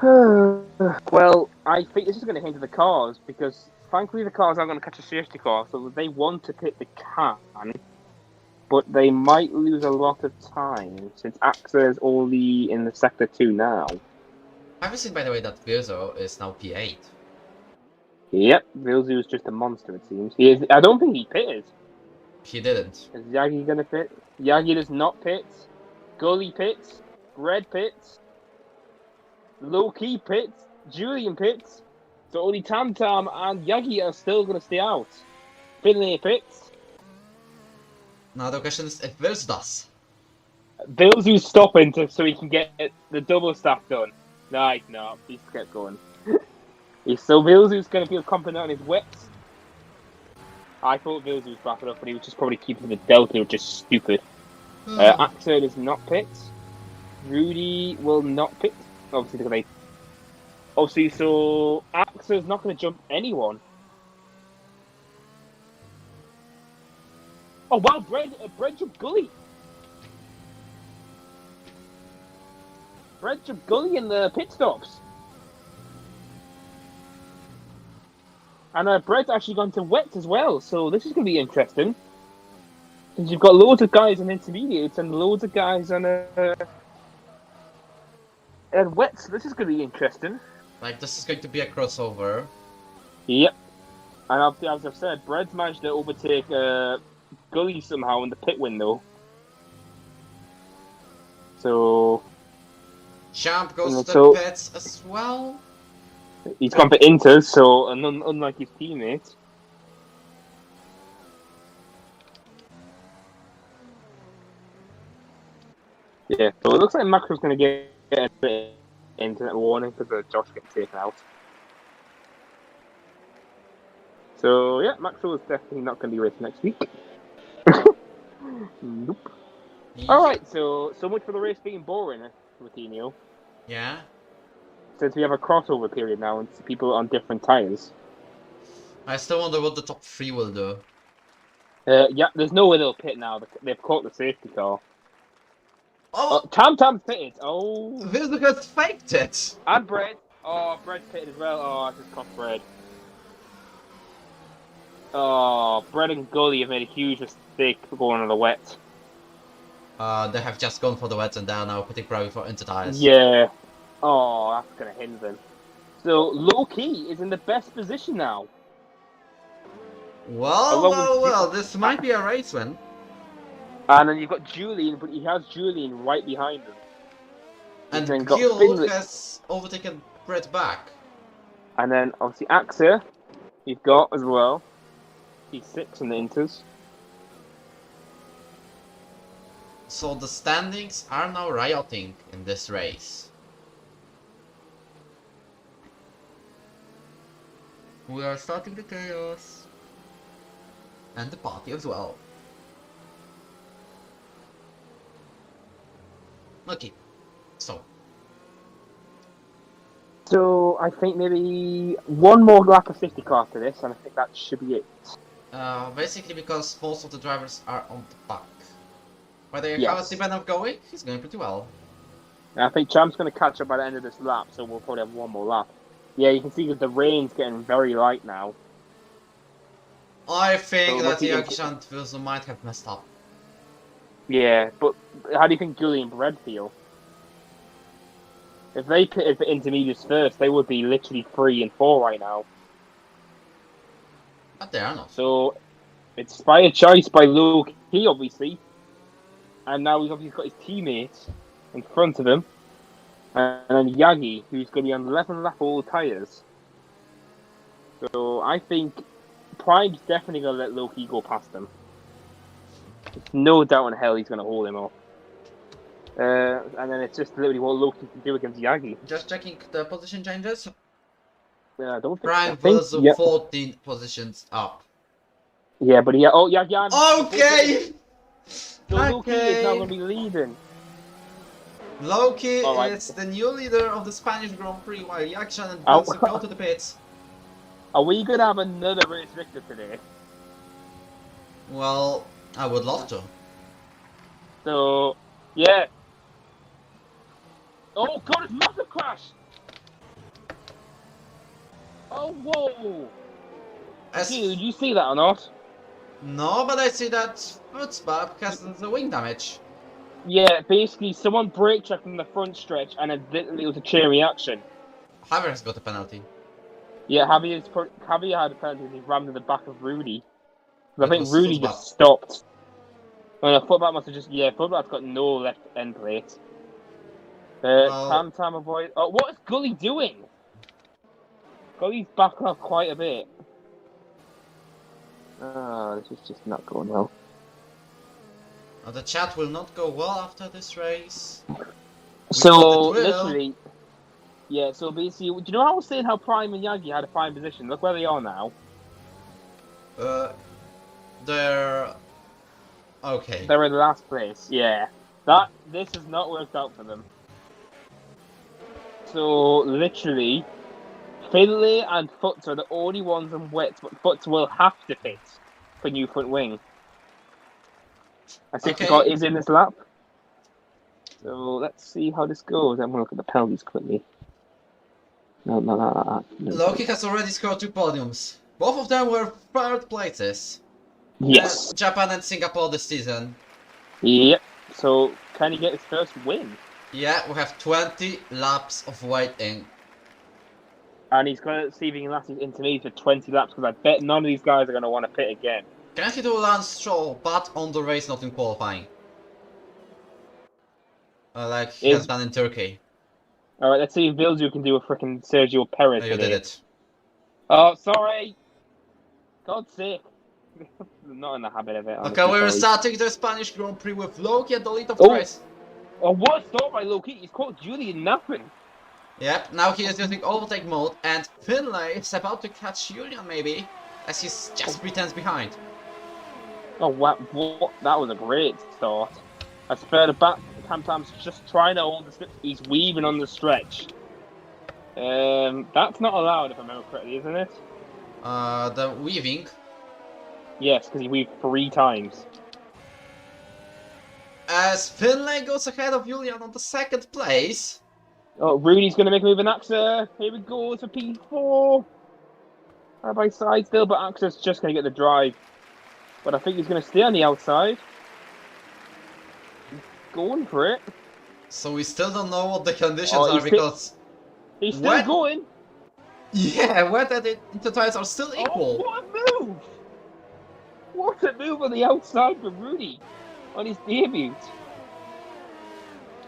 Well, I think this is going to hinder the cars because, frankly, the cars aren't going to catch a safety car, so they want to pit the can, but they might lose a lot of time since AXA is only in the sector 2 now. Have you seen, by the way, that Virzo is now P8? Yep, Vilzu is just a monster, it seems. He is. I don't think he pitted. He didn't. Is Yagi going to pit? Yagi does not pit. Gully pits. Red pits. Low-key pits. Julian pits. So only Tam Tam and Yagi are still going to stay out. Finlay pits. Now the question is if Virzo does. Vilzu's stopping so he can get the double stack done. Nice, no, he's kept going. So Vilzu's going to feel confident on his wets. I thought Vilzu was wrapping up, but he was just probably keeping the Delta, which is stupid. Axel does not pit. Rudy will not pit. Obviously, because they. Obviously, so Axel's not going to jump anyone. Oh wow, Bread jumped Gully. Bread jumped Gully in the pit stops. And Bread's actually gone to wets as well, so this is going to be interesting. Because you've got loads of guys on intermediates and loads of guys on wets, so this is going to be interesting. Like, this is going to be a crossover. Yep. And as I've said, Bread's managed to overtake Gully somehow in the pit window. So... Champ goes to the pits as well. He's gone for Inter, so unlike his teammates. Yeah, so it looks like Macro's going to get a bit of internet warning because Josh gets taken out. So yeah, Macro is definitely not going to be racing next week. Nope. Alright, so much for the race being boring, Wojtinho. Yeah. Since we have a crossover period now and people on different tyres. I still wonder what the top 3 will do. Yeah, there's no way they'll pit now. They've caught the safety car. Oh! Tam Tam's pitted. Oh! Virzo has faked it! And Bread. Oh, Bread pitted as well. Oh, I just cost Bread. Oh, Bread and Gully have made a huge mistake for going on the wet. They have just gone for the wets and they are now pitting probably for into tires. Yeah. Oh, that's going to hinder them. So, Low-Key is in the best position now. Well, this might be a race win. And then you've got Julian, but he has Julian right behind him. And Gil has overtaken Brett back. And then, obviously, Axa, you've got as well. He's 6 in the Inters. So the standings are now rioting in this race. We are starting the chaos. And the party as well. Okay, so I think maybe one more lap of 50 car to this, and I think that should be it. basically because most of the drivers are on the back. Whether Yes. how it's dependent on going, he's going pretty well. And I think Champ's going to catch up by the end of this lap, so we'll probably have one more lap. Yeah, you can see that the rain's getting very light now. I think So that Yakish and Wilson might have messed up. Yeah, but how do you think Julian and Bread feel? If they pitted for intermediates first, they would be literally 3 and 4 right now. But they are not. So, it's by a choice by Luke, he obviously. And now he's obviously got his teammates in front of him. And then Yagi, who's going to be on 11 lap all tyres. So, I think Prime's definitely going to let Loki go past him. There's no doubt in hell he's going to hold him off. And then it's just literally what Loki can do against Yagi. Just checking the position changes. I don't think. Prime Verso Yeah. 14 positions up. Yeah, but yeah. Oh, Yagi. Okay! So Loki is now going to be leading. Loki Alright. is the new leader of the Spanish Grand Prix, while Yakshan and Oh. Verso go to the pits. Are we going to have another race victor today? Well, I would love to. So, yeah. Oh god, it's massive crash! Oh, whoa! Gee, did you see that or not? No, but I see that foot's bad because of the wing damage. Yeah, basically someone brake checked in the front stretch and it was a chain reaction. Javier has got a penalty. Yeah, Javier had a penalty and he rammed in the back of Rudy. I It think was Rudy football. just stopped. Well, footback must have just, footback's got no left end plate. Tam avoid. Oh, what is Gully doing? Gully's backing off quite a bit. This is just not going well. The chat will not go well after this race. So, literally, yeah, so basically, do you know how I was saying how Prime and Yagi had a fine position? Look where they are now. They're... okay. They're in last place, yeah. This has not worked out for them. So, literally, Finlay and Futz are the only ones in wets, but Futz will have to fit for new front wing. I think Scott is in this lap. So let's see how this goes. I'm going to look at the penalties quickly. No. Loki has already scored 2 podiums. Both of them were 3rd places. Yes. Japan and Singapore this season. Yep. So can he get his first win? Yeah, we have 20 laps of waiting. And he's got receiving last intermediate for 20 laps because I bet none of these guys are going to want to pit again. Can he do Lance Stroll, but on the race, not in qualifying? Like he has done in Turkey. Alright, let's see if Vilju can do a freaking Sergio Perez You did it. Oh, sorry! God's sake. I'm not in the habit of it. Okay, we're starting the Spanish Grand Prix with Loki at the lead of the race. Oh, what a start by Loki. He's caught Julian nothing. Yep, now he is using overtake mode, and Finlay is about to catch Julian maybe, as he just pretends behind. Oh, what? That was a great start. I spurred it back. Tamtam's just trying to hold the slip. He's weaving on the stretch. That's not allowed if I remember correctly, isn't it? The weaving? Yes, because he weaved 3 times. As Finlay goes ahead of Julian on the 2nd place. Oh, Rudy's going to make a move in AXA. Here we go to P4. Side by side still, but AXA's just going to get the drive. But I think he's going to stay on the outside. He's going for it. So we still don't know what the conditions are because... He's still going. Yeah, wet and intertires are still equal. Oh, what a move! What a move on the outside for Rudy on his debut.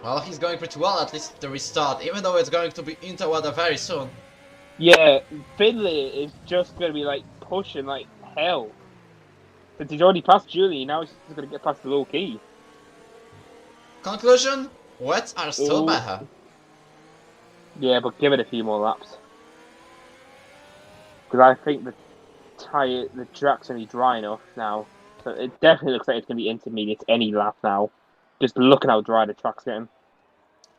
Well, he's going pretty well, at least the restart, even though it's going to be interweather very soon. Yeah, Finlay is just going to be like pushing like hell. Since he's already passed Julie, now he's just going to get past the low key. Conclusion? Wets are still better. Yeah, but give it a few more laps. Because I think the track's going to be dry enough now. So it definitely looks like it's going to be intermediate any lap now. Just looking how dry the track's getting.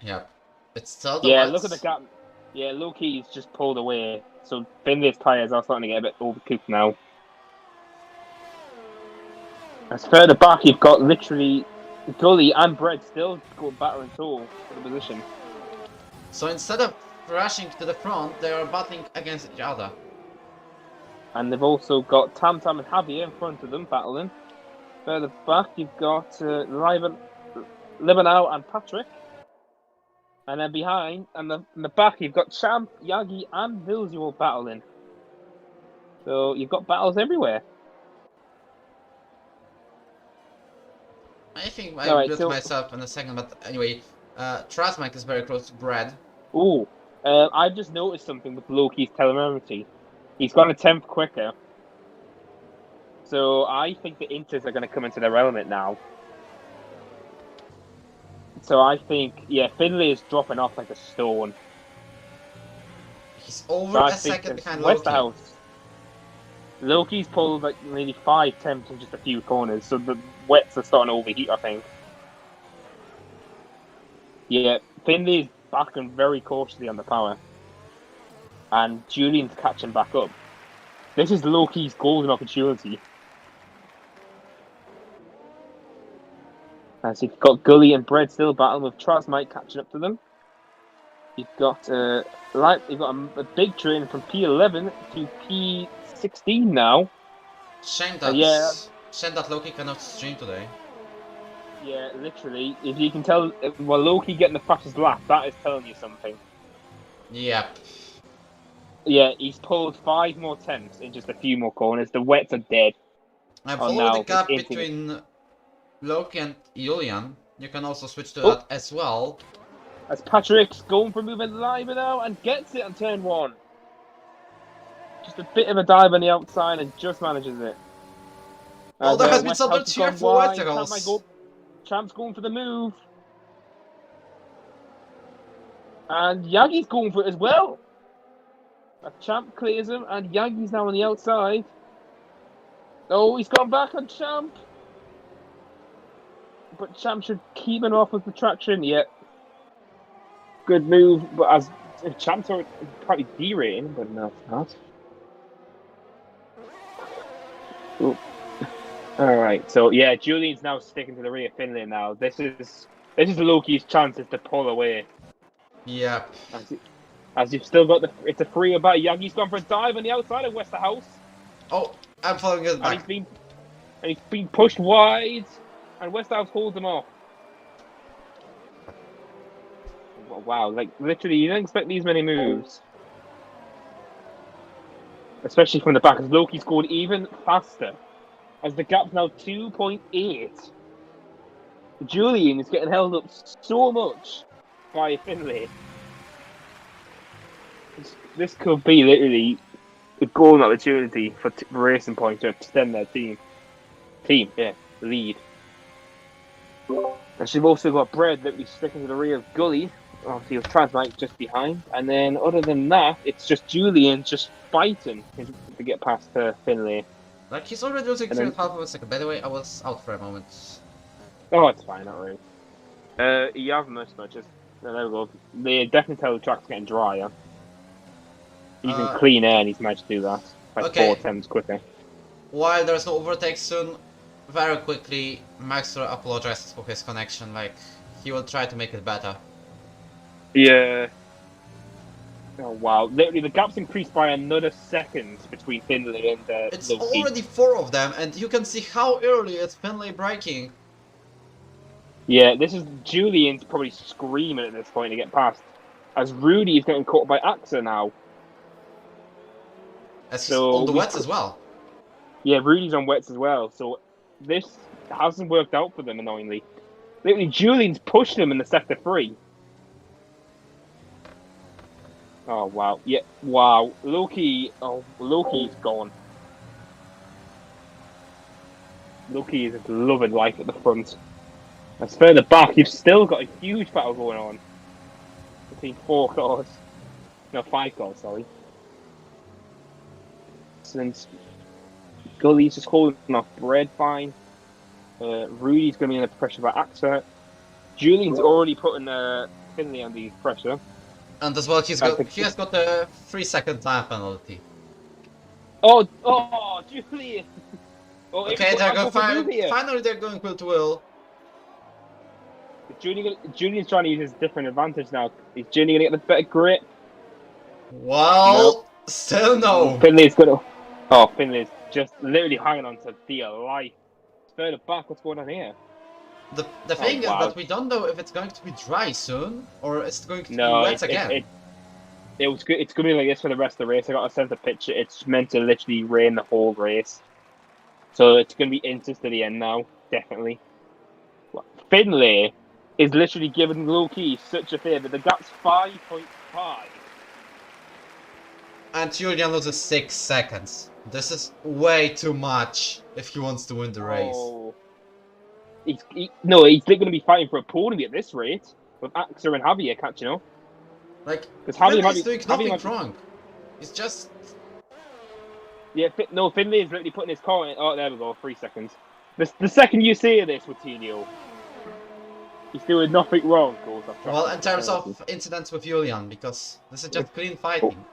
Yeah. It's still the wets. Look at the gap. Yeah, low key's just pulled away. So Finlay's tyres are starting to get a bit overcooked now. As further back, you've got literally Gully and Brett still going battering toe for the position. So instead of rushing to the front, they are battling against each other. And they've also got Tam and Javier in front of them battling. Further back, you've got Libanau and Patrick. And then behind, and in the back, you've got Champ, Yagi, and Vilsual battling. So you've got battles everywhere. I think I built myself in a second, but anyway, Trasmac is very close to Brad. Ooh, I've just noticed something with Loki's telemetry. He's gone a 10th quicker. So I think the Inters are going to come into their element now. So I think, yeah, Finlay is dropping off like a stone. He's over So I a think second it's behind Loki. Westerhouse. Loki's pulled like nearly 5 temps in just a few corners, so the wets are starting to overheat, I think. Yeah, Finley's backing very cautiously on the power. And Julian's catching back up. This is Loki's golden opportunity. As you've got Gully and Bread still battling with Trasmite catching up to them. You've got a big train from P11 to P16 now. Shame that Loki cannot stream today. Yeah, literally. If you can tell, well, Loki getting the fastest lap, that is telling you something. Yep. Yeah, he's pulled 5 more temps in just a few more corners. The wets are dead. And Oh, following now the gap it's between Loki and Julian, you can also switch to Oh. that as well. As Patrick's going for moving live now and gets it on turn 1. Just a bit of a dive on the outside and just manages it. Oh, there has been West some House has cheer gone for wide. Wojtinho. Champ's going for the move. And Yagi's going for it as well. Champ clears him, and Yagi's now on the outside. Oh, he's gone back on Champ. But Champ should keep him off with the traction. Yeah. Good move, but as Champ's probably derating, but no, it's not. Ooh. All right, so yeah, Julian's now sticking to the rear of Finlay now. This is Loki's chances to pull away. Yep. As you've still got it's a free about. Yagi's gone for a dive on the outside of Westerhouse. Oh, I'm following it back. And he's been pushed wide, and Westerhouse holds him off. Wow, like literally, you don't expect these many moves, especially from the back. As Loki's going even faster, as the gap's now 2.8. Julian is getting held up so much by Finlay. This could be literally a golden opportunity for Racing Point to extend their lead. And she've also got Bread that we're sticking to the rear of Gully. Obviously, with Transmite just behind. And then, other than that, it's just Julian just fighting to get past Finlay. Like, he's already losing 3.5 of a second. By the way, I was out for a moment. Oh, it's fine, not really. You have most much. There we go. They definitely tell the track's getting drier. Even clean air, and he's managed to do that. Like 4 times quicker. While there's no overtake soon, very quickly, Maxwell apologizes for his connection. Like, he will try to make it better. Yeah. Oh, wow. Literally, the gap's increased by another second between Finlay and it's Loki. already 4 of them, and you can see how early it's Finlay braking. Yeah, this is Julian's probably screaming at this point to get past. As Rudy is getting caught by Axa now. As he's on the wets as well. Yeah, Rudy's on wets as well, so this hasn't worked out for them, annoyingly. Literally, Julian's pushed him in the sector 3. Oh, wow. Yeah, wow. Loki's gone. Loki is just loving life at the front. As further back, you've still got a huge battle going on between 4 cars. No, 5 cars, sorry. Since Gully's just holding off Bread fine. Rudy's going to be under pressure by Axa. Julian's already putting Finlay under pressure. And as well, he has got a 3-second time penalty. Oh, Julian! Oh, okay, they're going finally they're going will to will. Julian's trying to use his different advantage now. Is Julian going to get the better grip? Well, still no. Finlay's just literally hanging on to dear life. Further back, what's going on here? The thing is that we don't know if it's going to be dry soon, or it's going to be wet again. It's going to be like this for the rest of the race. I got a sense of picture. It's meant to literally rain the whole race. So it's going to be intense to the end now, definitely. Finlay is literally giving Loki such a favour. The gap's 5.5. And Julian loses 6 seconds. This is way too much if he wants to win the race. No, he's going to be fighting for a podium at this rate with Axel and Javier catching up. Like, Because Finley's doing nothing wrong. He's just... Yeah, no, Finley is literally putting his car in. Oh, there we go, 3 seconds. The second you see this, Wojtinho, he's doing nothing wrong. Well, in terms of incidents with Julian, because this is just clean fighting.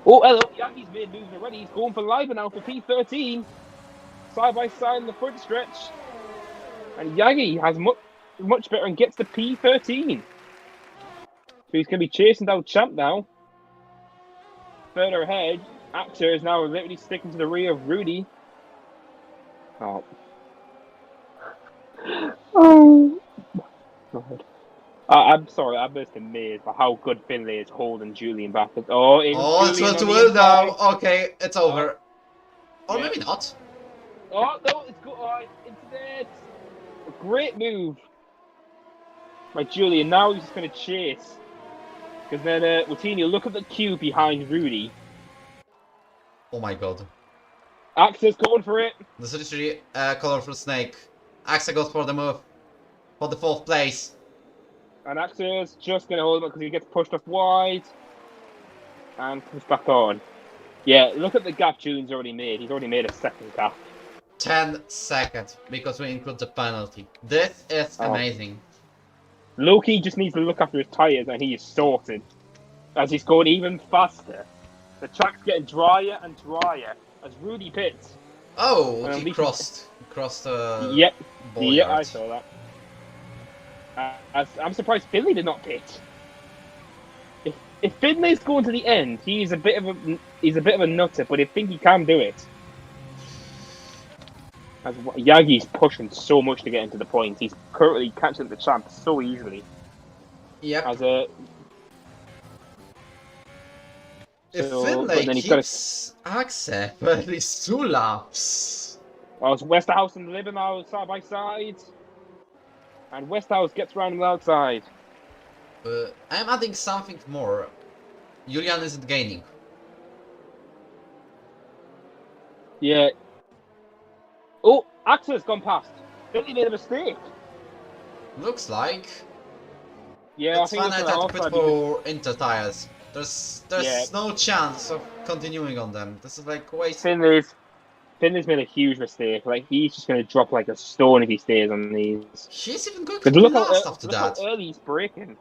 Oh, hello, Yagi's made moves already. He's going for Leiber now for P13. Side by side in the front stretch. And Yagi has much better and gets the P13. So he's going to be chasing down Champ now. Further ahead, Axel is now literally sticking to the rear of Rudy. Oh. Oh. God. I'm sorry, I'm just amazed by how good Finlay is holding Julian back. Oh, it's well too well now. Okay, it's over. Or maybe not. Oh, no, it's good. Oh, into there. A great move by Julian. Now he's just going to chase. Because then Wojtinho, look at the queue behind Rudy. Oh my god. Axel's going for it. This is literally a colorful snake. Axel goes for the move. For the 4th place. And Axel's just going to hold him because he gets pushed off wide. And comes back on. Yeah, look at the gap Julian's already made. He's already made a second gap. 10 seconds, because we include the penalty. This is amazing. Loki just needs to look after his tyres and he is sorted. As he's going even faster. The track's getting drier and drier as Rudy pits. Oh, he crossed the Yep, board. I saw that. I'm surprised Finley did not pit. If Finley's going to the end, he's a bit of a nutter, but I think he can do it. As Yagi's pushing so much to get into the points, he's currently catching the champ so easily. Yep. As a if Finlay keeps Axel for at least 2 laps. Well, it's Westerhouse and Libben now side by side. And Westhouse gets around on the outside. I'm adding something more. Julian isn't gaining. Yeah. Oh, Axel's gone past. Finley made a mistake. Looks like. Yeah, it's fine. I had to quit for Inter tires. There's no chance of continuing on them. This is like waste. Finley's made a huge mistake. Like he's just going to drop like a stone if he stays on these. He's even going to be last after that. Look how early he's braking.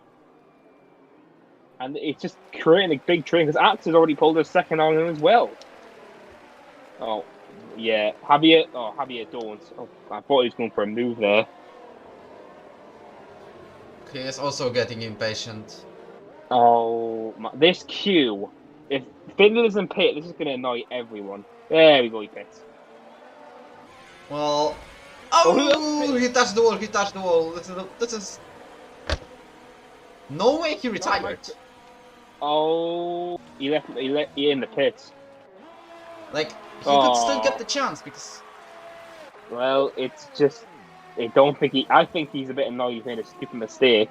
And it's just creating a big train because Axel's already pulled a second on him as well. Oh, yeah. Javier don't. Oh, I thought he was going for a move there. He is also getting impatient. Oh, this queue. If Finley doesn't pit, this is going to annoy everyone. There we go, he pits. Well, he touched the wall. This is. No way he retired. Oh, he in the pits. Like he could still get the chance because. Well, it's just. I think he's a bit annoyed he's made a stupid mistake.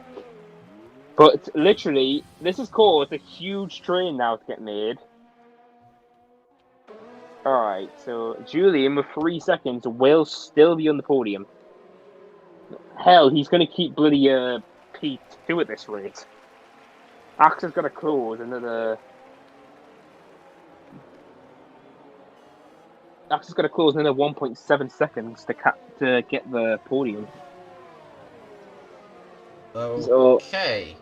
But literally, this is caused a huge train now to get made. Alright, so Julian with 3 seconds will still be on the podium. Hell, he's going to keep bloody P2 at this rate. Axel's got to close another... Axel's got to close another 1.7 seconds to get the podium. Okay.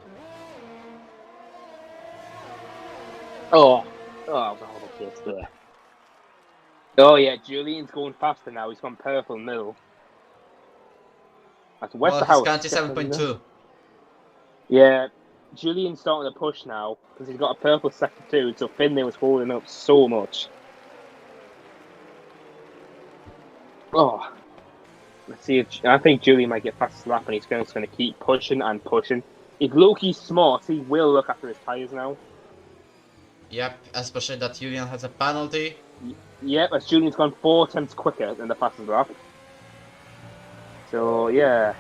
Oh, that was a horrible place there. Oh yeah, Julian's going faster now. He's gone purple middle. That's Westerhouse. Well, he's gone to 7.2. Yeah, Julian's starting to push now because he's got a purple second too. So Finlay was holding up so much. Oh, let's see. I think Julian might get past the lap, and he's just going to keep pushing and pushing. If Loki's smart, he will look after his tyres now. Yep, especially that Julian has a penalty. Yep, as Julian's gone 4 attempts quicker than the fastest lap. So, yeah.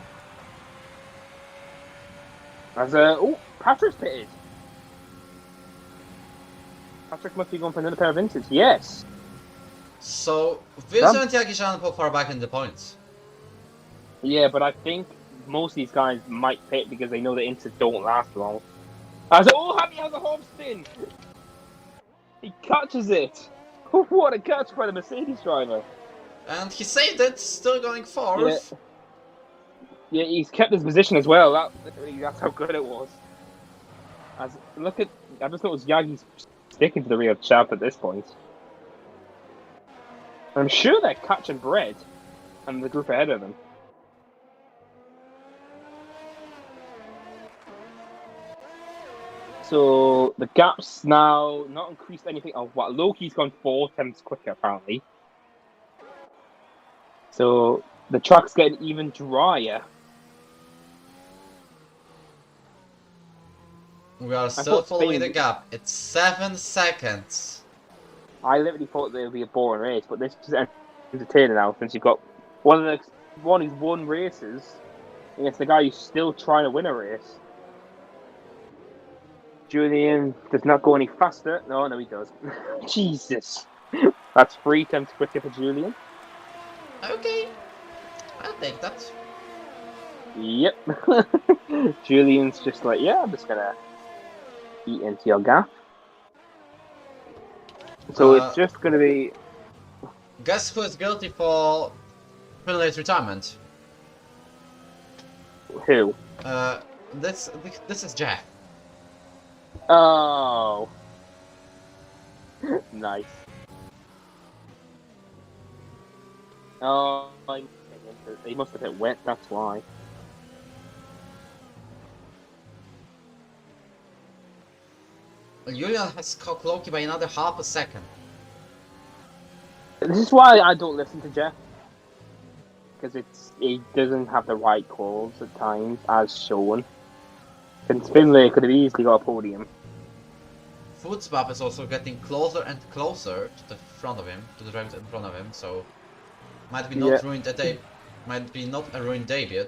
As Patrick's pitted. Patrick must be going for another pair of vintage. Yes. So, Wilson and Yagish aren't far back in the points. Yeah, but I think most of these guys might pit because they know the inters don't last long. I was like, oh, Happy has a hop spin! He catches it! What a catch by the Mercedes driver! And he saved it, still going Yeah, fourth. yeah, he's kept his position as well. That's how good it was. I just noticed Yagi's sticking to the rear champ at this point. I'm sure they're catching bread and the group ahead of them. So the gap's now not increased anything. Oh, what? Loki's gone 4 times quicker apparently. So the track's getting even drier. We are still thought following the Spain- gap. It's 7 seconds. I literally thought it would be a boring race, but this is entertaining now since you've got one who's won races against the guy who's still trying to win a race. Julian does not go any faster. No, he does. Jesus. That's 3 times quicker for Julian. Okay, I'll take that. Yep. Julian's just like, yeah, I'm just gonna eat into your gap. So it's just gonna be. Guess who is guilty for penalty retirement? Who? This is Jack. Oh. Nice. Oh, he must have hit wet, that's why. Julian has caught Loki by another half a second. This is why I don't listen to Jeff. Because he doesn't have the right calls at times, as shown. Since Finlay could have easily got a podium. Footswap is also getting closer and closer to the front of him, to the drivers in front of him, so might be not ruined might be not a ruined debut.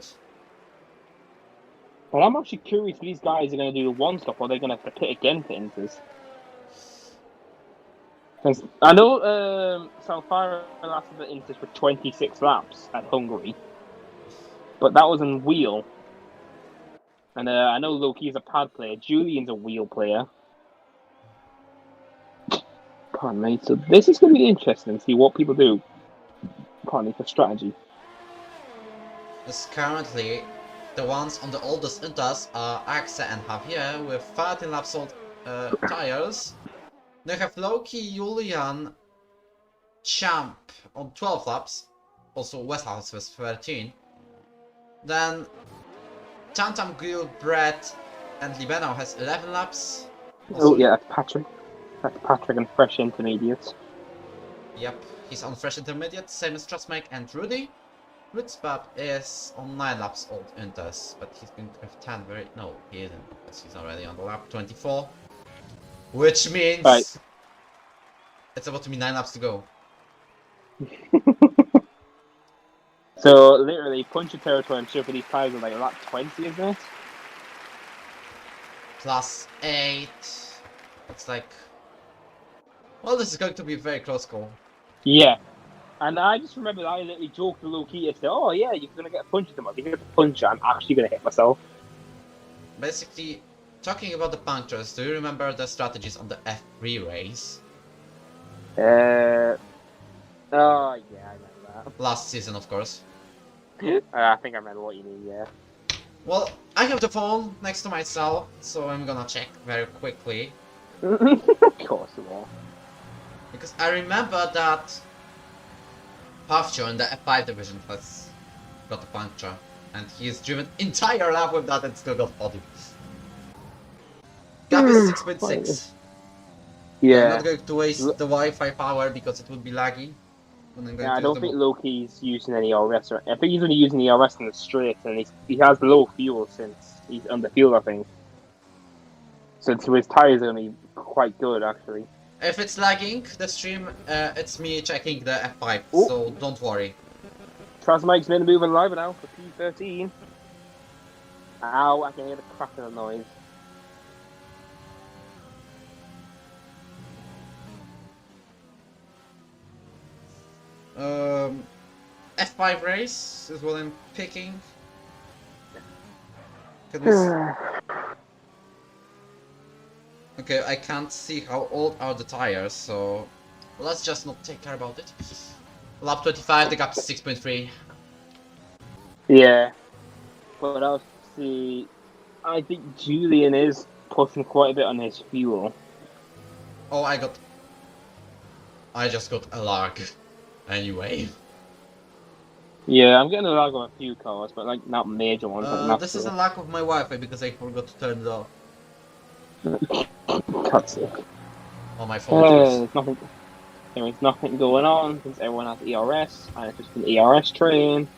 Well, I'm actually curious if these guys are going to do the one stop or they're going to have to pit again for Inters. Because I know Salfara lasted the Inters for 26 laps at Hungary, but that was on wheel. And I know Loki's a pad player. Julian's a wheel player. Pardon me. So this is going to be interesting to see what people do. Pardon me for strategy. As currently, the ones on the oldest Inters are Axe and Javier with 13 laps old tires. They have Loki, Julian, Champ on 12 laps, also Westhouse with 13. Then Tantam, Gil, Brett, and Libeno has 11 laps. Also, yeah, that's Patrick. That's Patrick and Fresh Intermediates. Yep, he's on fresh intermediate, same as Trustmake and Rudy. Rutzbab is on 9 laps old Inters, but he's going to have 10 very... No, he isn't, because he's already on the lap 24. Which means... It's about to be 9 laps to go. So, literally, punch your territory and sure for these tires are like lap 20, isn't it? Plus 8. It's like... Well, this is going to be a very close call. Yeah. And I just remember I literally joked to Loki and said, oh yeah, you're going to get a punch at them. If you get a punch, I'm actually going to hit myself. Basically, talking about the punctures, do you remember the strategies on the F3 race? Oh, yeah, I remember Last season, of course. that. I think I remember what you mean, yeah. Well, I have the phone next to myself, so I'm gonna check very quickly. Of course you will. Because I remember that Pavcho in the F5 division has got a puncture. And he's driven entire lap with that and still got podium. Gap is 6.6. Yeah. I'm not going to waste the Wi-Fi power because it would be laggy. Yeah, I don't think Loki's using any ERS. I think he's only using the ERS in the straight, and he has low fuel since he's under fuel, I think. So his tires are going to be quite good, actually. If it's lagging, the stream, it's me checking the F5, Ooh. so don't worry. Transmike's been moving live now for P13. Ow, I can hear the cracking of noise. F5 race is what I'm picking. Goodness. Okay, I can't see how old are the tires, so let's just not take care about it. Lap 25, the gap is 6.3. Yeah, but I'll see. I think Julian is pushing quite a bit on his fuel. Oh, I just got a lag. Anyway. Yeah, I'm getting a lag on a few cars, but like not major ones. Like This is a lag of my Wi-Fi because I forgot to turn it off. God's sake. Oh, my fault. There's nothing going on since everyone has ERS, and it's just an ERS train.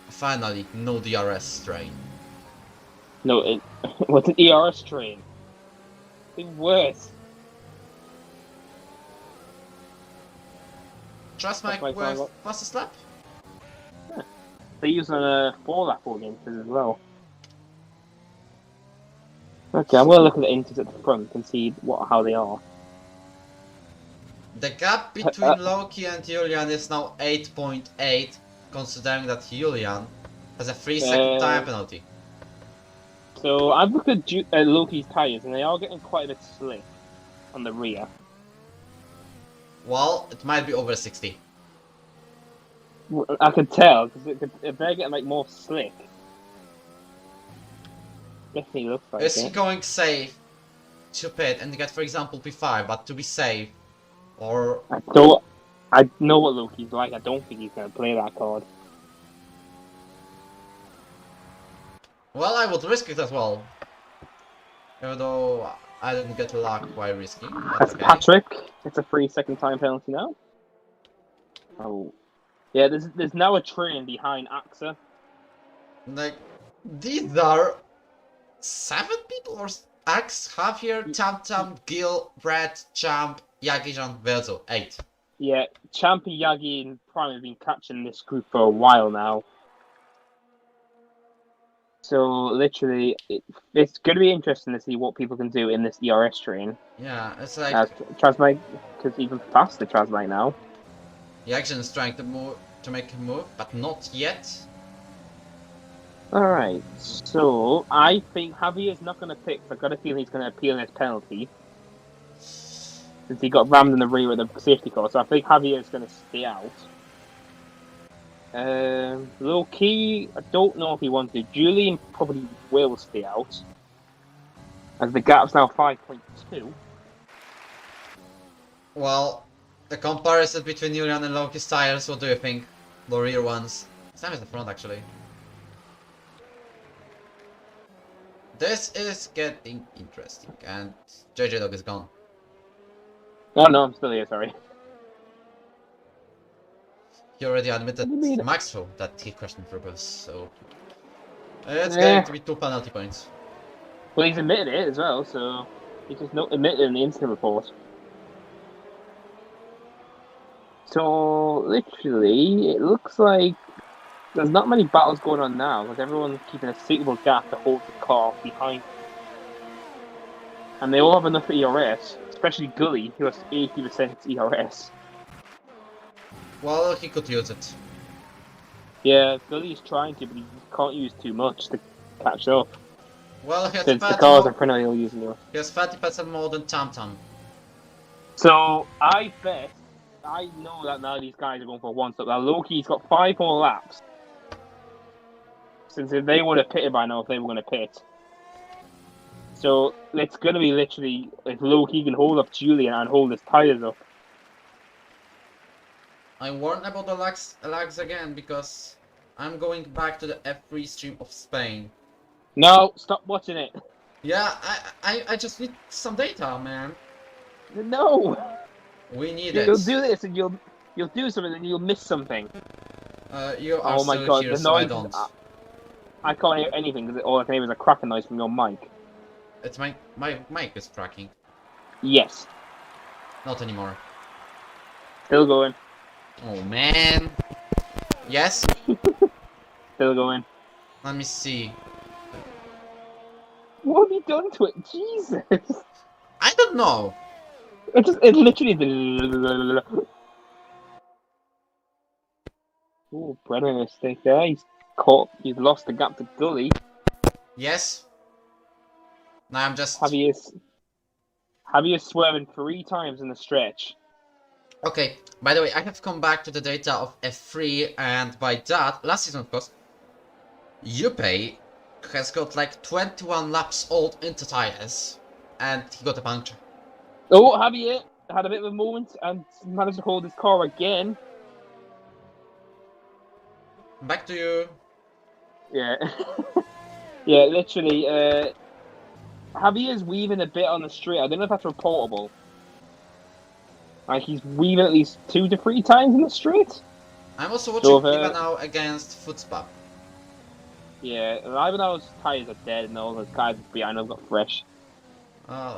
Finally, no DRS train. No, what's an ERS train? The worst. Trust Mike with fastest lap? Yeah. They use a 4-lap audiences as well. Okay, I'm gonna look at the inters at the front and see how they are. The gap between Loki and Julian is now 8.8, considering that Julian has a 3-second time penalty. So I've looked at Loki's tyres and they are getting quite a bit slick on the rear. Well, it might be over 60. I could tell, because if they're getting like more slick, definitely looks like Is he it. going safe to pit and get, for example, P5, but to be safe? Or... I know what Loki's like, I don't think he's going to play that card. Well, I would risk it as well. Even though I didn't get a lag while risking. That's okay. Patrick. It's a 3-second time penalty now. Oh. Yeah, there's now a train behind AXA. Like, these are 7 people or Axe, Javier, Tam, Gil, Brad, Champ, Yagish and Verzo. 8. Yeah, Champ and Yagi and Prime have been catching this group for a while now. So literally, it's going to be interesting to see what people can do in this ERS train. Yeah, it's like Trasmite is even faster. Trasmite now. Yagish is trying to make a move, but not yet. All right, so I think Javier's not going to pick. I've got a feeling he's going to appeal his penalty since he got rammed in the rear with the safety car. So I think Javier's going to stay out. Low key, I don't know if he wants to. Julian probably will stay out, as the gap's now 5.2. Well, the comparison between Julian and Loki's tires, what do you think? The rear ones. Same as the front, actually. This is getting interesting, and JJDog is gone. Oh no, I'm still here, sorry. He already admitted Maxwell that he questioned purpose, so... It's going to be 2 penalty points. Well, he's admitted it as well, so... He just admitted it in the incident report. So, literally, it looks like there's not many battles going on now, because everyone's keeping a suitable gap to hold the car behind. And they all have enough ERS, especially Gully, who has 80% ERS. Well, he could use it. Yeah, Gully's trying to, but he can't use too much to catch up. Well, he has since the cars are pretty all using it. He has 30% more than Tam. So, I know that now these guys are going for one stop. Now, Loki's got 5 more laps. Since if they would have pitted by now, if they were going to pit. So, it's going to be literally, if Loki can hold up Julian and hold his tyres up. I warned about the lags again because I'm going back to the F3 stream of Spain. No, stop watching it. Yeah, I just need some data, man. No. We need it. You'll do this and you'll do something and you'll miss something. You are my God, here, the so noise, I don't. I can't hear anything because all I can hear is a cracking noise from your mic. It's my mic is cracking. Yes. Not anymore. Still going. Oh man. Yes. Still going. Let me see. What have you done to it? Jesus. I don't know. It literally. Oh, Brennan mistake there. He's caught. He's lost the gap to Gully. Yes. Now I'm just... Javier swerving 3 times in the stretch. Okay, by the way, I have come back to the data of F3, and by that, last season of course, Yuppie has got like 21 laps old into tires, and he got a puncture. Oh, Javier had a bit of a moment and managed to hold his car again. Back to you. Yeah. Yeah, literally, Javier's weaving a bit on the straight. I don't know if that's reportable. Like, he's weaving at least 2 to 3 times in the straight. I'm also watching Ivanov against Footspap. Yeah, Ivanov's tyres are dead and all the guys behind him got fresh.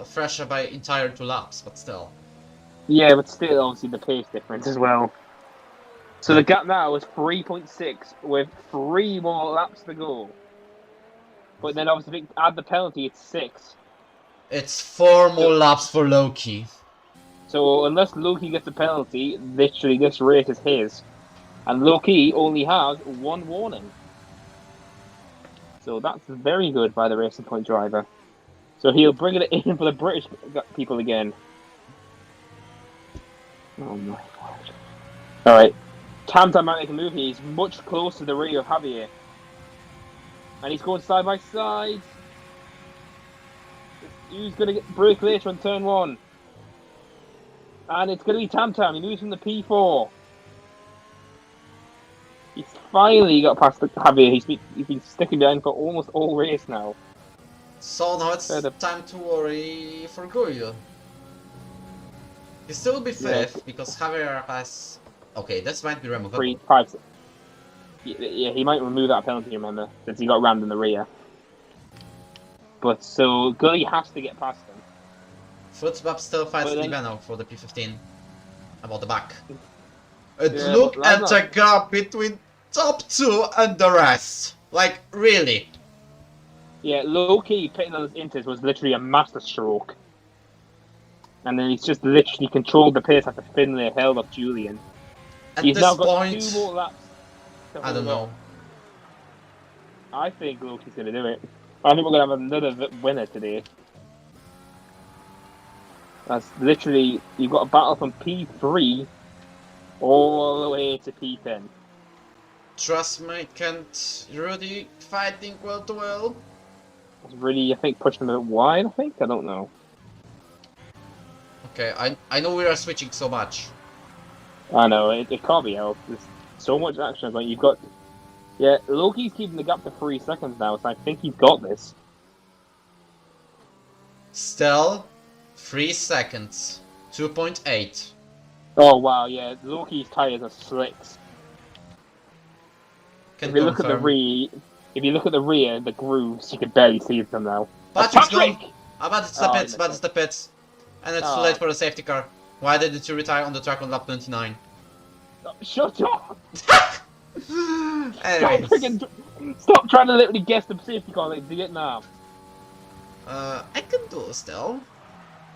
Fresher by entire 2 laps, but still. Yeah, but still, obviously, the pace difference as well. So the gap now is 3.6 with 3 more laps to go. But then obviously, if you add the penalty, it's 6. It's 4 more laps for Loki. So unless Loki gets a penalty, literally this race is his. And Loki only has 1 warning. So that's very good by the Racing Point driver. So he'll bring it in for the British people again. Oh my god. Alright. Tam might make a move here. He's much closer to the rear of Javier. And he's going side by side. He's going to get brake later on turn 1. And it's going to be Tam. He moves from the P4. He's finally got past Javier. He's been sticking behind for almost all race now. So now it's time to worry for Goyo. He still will be 5th because Javier has... Okay, this might be removable. 3, 5, 6. Yeah, he might remove that penalty, remember, since he got rammed in the rear. But so Gully has to get past him. Footspap still fights Ivanov for the P15. About the back. Yeah, Look at the gap between top 2 and the rest. Like, really. Yeah, low-key pitting those inters was literally a master stroke. And then he's just literally controlled the pace after Finlay held up Julian. He's now got 2 more laps. I don't know. I think Loki's going to do it. I think we're going to have another winner today. That's literally, you've got a battle from P3 all the way to P10. Trust me, Kent Rudy fighting well to well. It's really, I think, pushing them a bit wide, I think? I don't know. Okay, I know we are switching so much. I know, it can't be helped. There's so much action. Like, you've got... Yeah, Loki's keeping the gap to 3 seconds now, so I think he's got this. Still, 3 seconds. 2.8. Oh, wow, yeah. Loki's tyres are slicks. If you look at the rear, the grooves, you can barely see them now. Patrick's gone! I bet it's the pits. And it's too late for the safety car. Why did you retire on the track on lap 29? Shut up! Anyways. Stop trying to literally guess the safety car like Vietnam. I can do it still.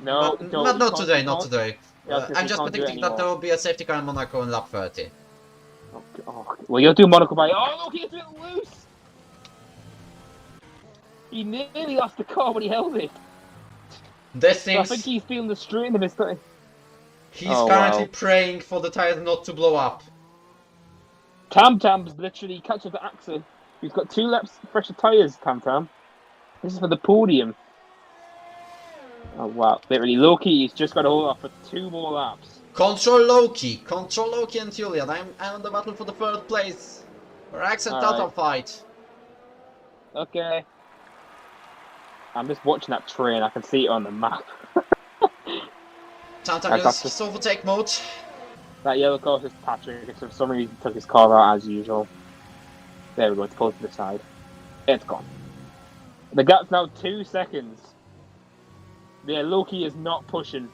No, but not today, not today. I'm just predicting that there will be a safety car in Monaco in lap 30. Oh, well, you'll do Monaco by... Oh, look, he's a bit loose! He nearly lost the car when he held it. This thing. So I think he's feeling the strain of his thing. He's currently praying for the tires not to blow up. Tam's literally catching the Axel. He's got 2 laps fresher tyres, Tam. This is for the podium. Oh wow, literally Loki, he's just got to hold off for 2 more laps. Control Loki and Julian. I'm on the battle for the 3rd place. For Axel title fight. Okay. I'm just watching that train, I can see it on the map. Tam uses overtake mode. That yellow car is Patrick, for some reason took his car out as usual. There we go, it's pulled to the side. It's gone. The gap's now 2 seconds. Yeah, Loki is not pushing.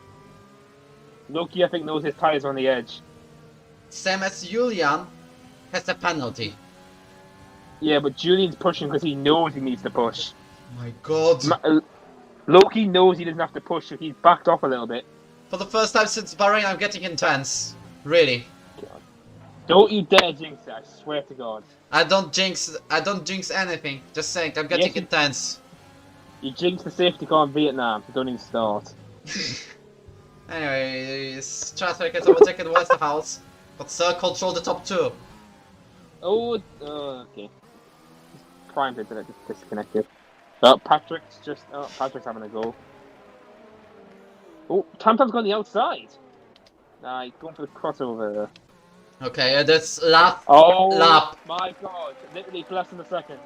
Loki, I think, knows his tyres are on the edge. Same as Julian has a penalty. Yeah, but Julian's pushing because he knows he needs to push. My god. Loki knows he doesn't have to push, so he's backed off a little bit. For the first time since Bahrain, I'm getting intense. Really. Don't you dare jinx it, I swear to God. I don't jinx anything. Just saying, I'm getting Yes, you- intense. You jinxed the safety car in Vietnam, so don't even start. Anyways, traffic has overtaken Wojtinho, but still control the top two. Oh, okay. Prime internet just disconnected. Oh, Patrick's having a go. Oh, Tamtam's gone the outside. Nah, he's going for the crossover. Okay, that's last Oh lap. my God! Literally less than a second.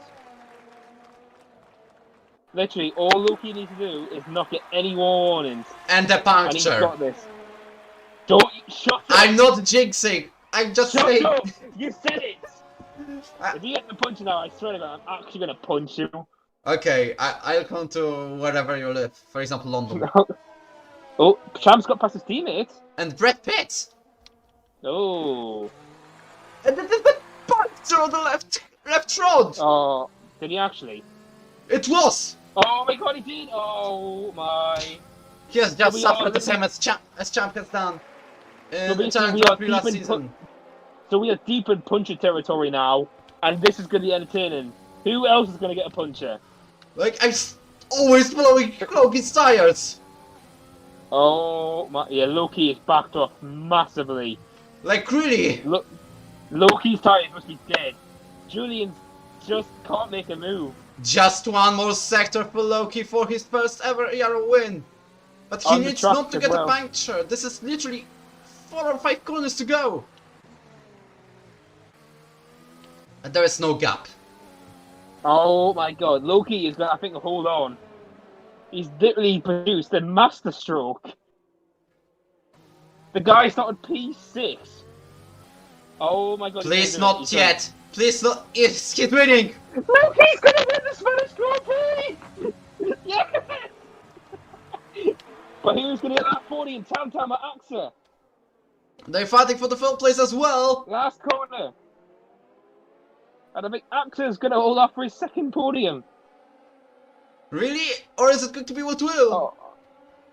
Literally, all Loki needs to do is not get any more warnings, And the and he's puncture. got this. Don't shut up! I'm not jinxing. I'm just Shut saying. up! You said it. I- If you get the punch now, I swear to God, I'm actually gonna punch you. Okay, I'll come to wherever you live. For example, London. Oh, Champ's got past his teammate. And Brad Pitt. Oh. And this is the puncture on the left road. Oh, did he actually? It was. Oh my God, he did! Oh my. He has just we are suffered the living- same as Champ has done in the basically Grand we Grand are Prix deep last in season. So we are deep in puncher territory now, and this is gonna be entertaining. Who else is gonna get a puncher? Like, I'm always blowing Loki's tires. Oh my, yeah, Loki is backed off massively. Like, really. Loki's tires must be dead. Julian just can't make a move. Just one more sector for Loki for his first ever ERO win. But he On the needs track not to as get well. a puncture. This is literally 4 or 5 corners to go. And there is no gap. Oh my God, Loki is gonna, I think, hold on. He's literally produced a masterstroke. The guy started P6. Oh my God. Please he's gonna do it. not He's gonna- yet. Please not. Yes, he's winning. Loki's gonna win the Spanish Grand Prix! Yes! But who's gonna get that 40 and Tam Tam at AXA? They're fighting for the third place as well. Last corner. And I think AXA's gonna hold off for his second podium. Really? Or is it going to be what will?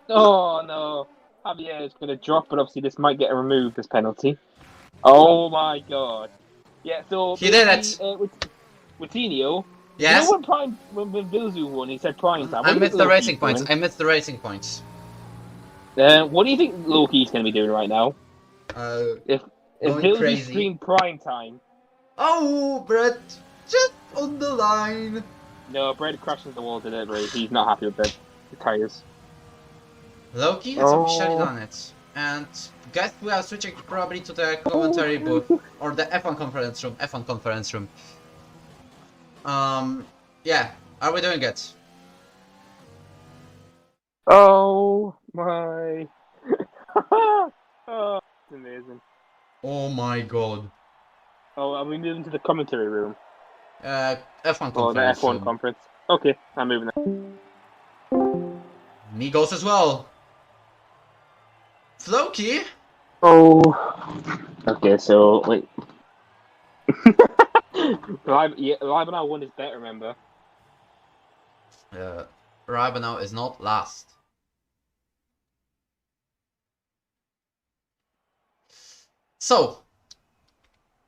Oh no. Javier is gonna drop, but obviously this might get removed, this penalty. Oh my God. Yeah, so He did basically, it. With Wojtinho, Yes. you know when Bilzu won, he said prime time. I What do you missed think the Loki's racing points. doing? I missed the racing points. What do you think Loki's going to be doing right now? If Going Bilzu's crazy. stream prime time, Oh, Brett, just on the line. no, Brad crashed into the wall today, he's not happy with the tires. Loki has officially done it. And guys, we are switching probably to the commentary booth or the F1 conference room. F1 conference room. Yeah, are we doing it? Oh my! Oh, it's amazing. Oh my God. Oh, are we moving to the commentary room? F1 conference Oh, the F1 room. conference. Okay, I'm moving there. Me goes as well. Floki? Oh. Okay, so wait. Live now 1 is better, remember? Rabanau is not last. So,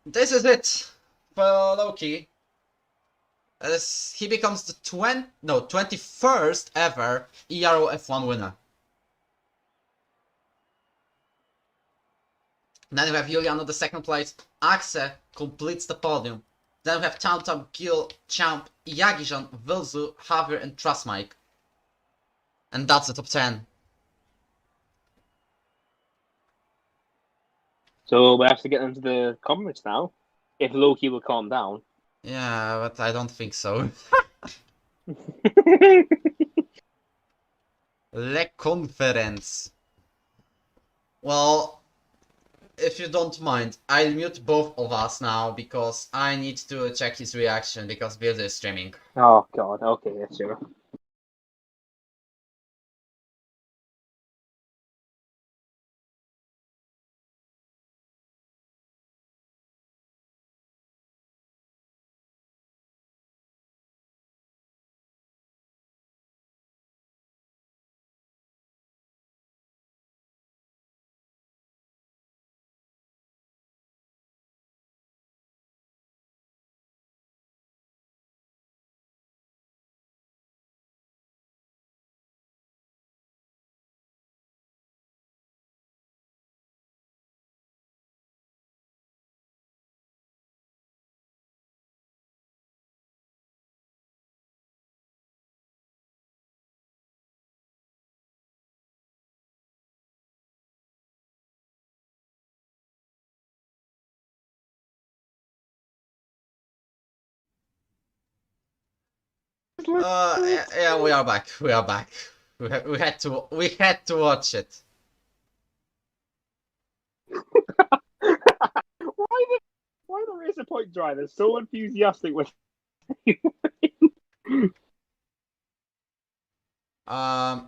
this is it for Loki. As he becomes the 21st ever ERO F1 winner. Then we have Julian on the second place. Axe completes the podium. Then we have Tam, Gil, Champ, Jagijan, Vilzu, Javier, and Trustmike. And that's the top 10. So we have to get into the comments now. If Loki will calm down. Yeah, but I don't think so. Le Conference. Well, if you don't mind, I'll mute both of us now because I need to check his reaction because Bill is streaming. Oh God, okay, yeah, sure. Yeah, we are back. We are back. We had to watch it. Why the racer point driver so enthusiastic with?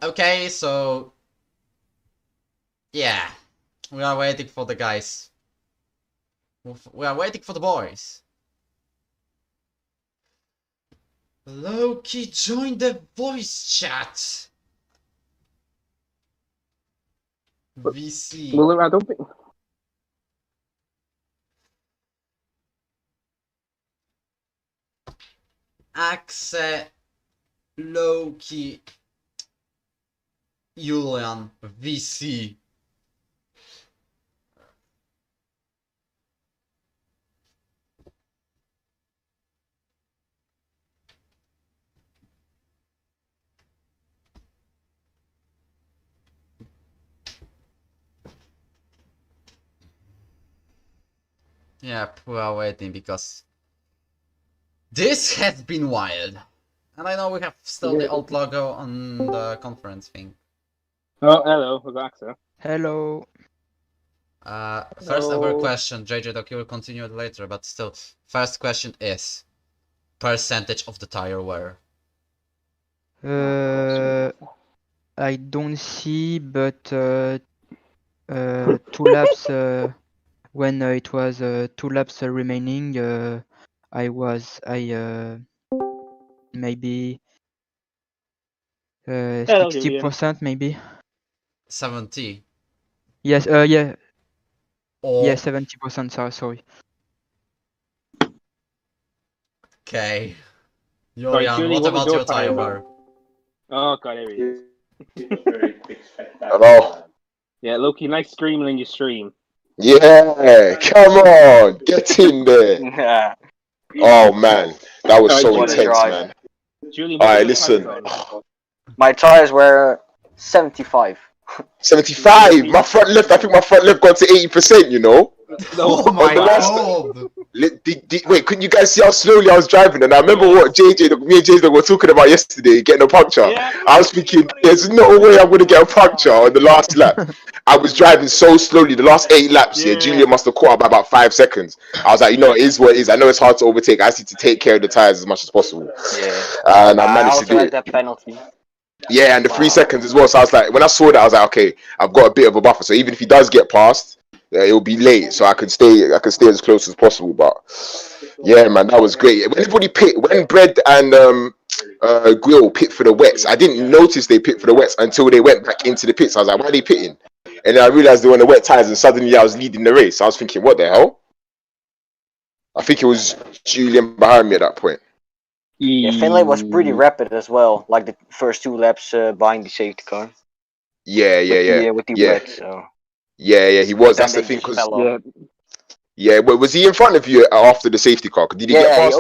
Okay, so yeah, we are waiting for the guys. We are waiting for the boys. Loki, join the voice chat. VC. Well, I don't think. Axe, Loki, Julian, VC. Yep, we are waiting because this has been wild. And I know we have still the old logo on the conference thing. Oh, hello, we've got Axel. Hello. First ever Hello. question, JJDog, you will continue it later, but still, first question is percentage of the tire wear. I don't see, but 2 laps when it was 2 laps remaining, I maybe Hello, Julian. 60% maybe. 70. Yes, yeah, Or yeah, 70%. Sorry. okay. Sorry, Julian, Julie, what what was about your your tire tire wear? Oh god, here he is. Hello. Yeah, Loki, nice streaming in your stream. Yeah, come on, get in there. Oh man, that was so What a intense, drive. man. Julian, All what right, was your listen. tires on? My tires were 75. 75. My front left. I think my front left got to 80%. You know. Oh On my the last- god! Wait, couldn't you guys see how slowly I was driving? And I remember what me and JJ were talking about yesterday, getting a puncture. Yeah. I was thinking, there's no way I'm gonna get a puncture on the last lap. I was driving so slowly. The last 8 laps, yeah, Julia must have caught up by about 5 seconds. I was like, you know, it is what it is. I know it's hard to overtake. I just need to take care of the tires as much as possible. Yeah. And I I managed to also do had it. that penalty. Yeah, and the 3 seconds as well. So I was like, when I saw that, I was like, okay, I've got a bit of a buffer. So even if he does get past, it'll be late, so I can stay as close as possible. But yeah, man, that was great. When everybody pit, when Bread and Grill pit for the wets, I didn't notice they pit for the wets until they went back into the pits. I was like, why are they pitting? And then I realized they were on the wet tires, and suddenly I was leading the race. I was thinking, what the hell? I think it was Julian behind me at that point. Yeah, Finlay was pretty rapid as well, like the first 2 laps behind the safety car. Yeah. With the wet, so. Yeah, he was. Then That's the they thing, just because fell off. yeah, but was he in front of you after the safety car? Did he get past?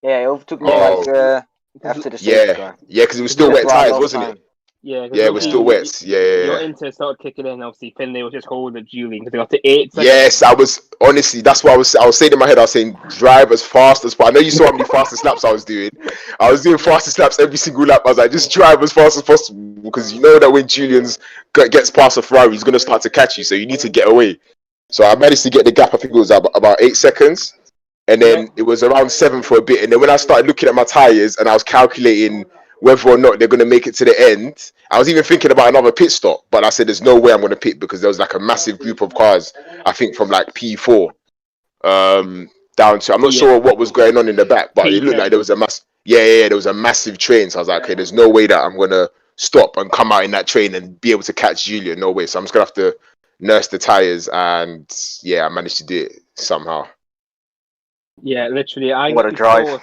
He overtook me Oh. after the safety car. Yeah, because it was still wet tires, wasn't it? Yeah, Yeah, it was still wet. Your Inter started kicking in. Obviously, Finlay was just holding at Julian because they got to 8 seconds. Yes, I was honestly. That's what I was saying in my head. I was saying drive as fast as possible. I know you saw how many fastest laps I was doing. I was doing fastest laps every single lap. I was like, just drive as fast as possible, because you know that when Julian's gets past a Ferrari, he's gonna start to catch you. So you need to get away. So I managed to get the gap. I think it was about 8 seconds, and then it was around 7 for a bit. And then when I started looking at my tires and I was calculating whether or not they're going to make it to the end, I was even thinking about another pit stop, but I said there's no way I'm going to pit, because there was like a massive group of cars, I think from like P4 down to, I'm not sure what was going on in the back, but it looked like there was a there was a massive train. So I was like, okay, there's no way that I'm going to stop and come out in that train and be able to catch Julia. No way. So I'm just going to have to nurse the tires, and yeah, I managed to do it somehow. Yeah, literally. What a drive.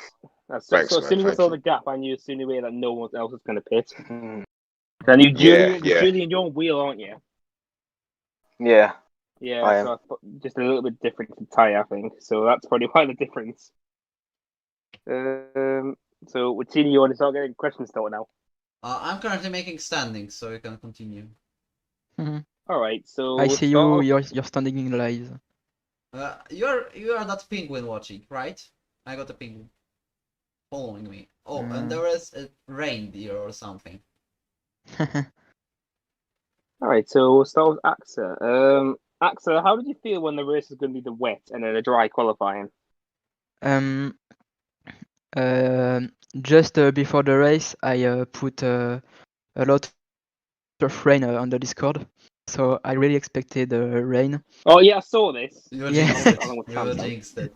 So as soon as I saw the gap, I knew as soon away that no one else was going to pit. I knew Julian, you're on wheel, aren't you? Yeah. Yeah, I am. so just a little bit different to tyre, I think. So that's probably why the difference. So Wojtinho, you want to start getting questions started now? I'm currently making standings, so you can continue. All right, so I see you. You're standing in live. You are that penguin watching, right? I got a penguin. following me. Oh, and there is a reindeer or something. All right, so we'll start with AXA. AXA, how did you feel when the race was going to be the wet and then a dry qualifying? Um, just before the race, I put a lot of rain on the Discord, so I really expected rain. Oh yeah, I saw this. You Yeah. jinxed it. Along with You Tam Tam. jinxed it.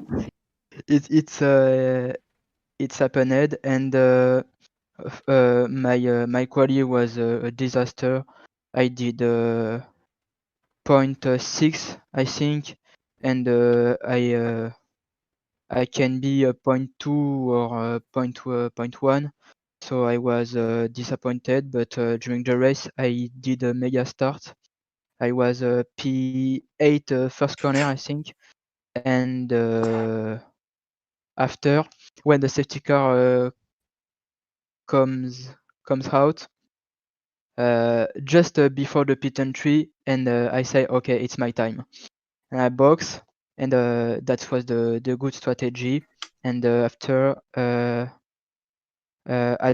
It's happened, and my quali was a disaster. I did 0.6, I think, and I can be 0.2 or 0.1. So I was disappointed, but during the race I did a mega start. I was P8 first corner, I think, and after, when the safety car comes out, just before the pit entry, and I say, okay, it's my time. And I box, and that was the good strategy. And after, at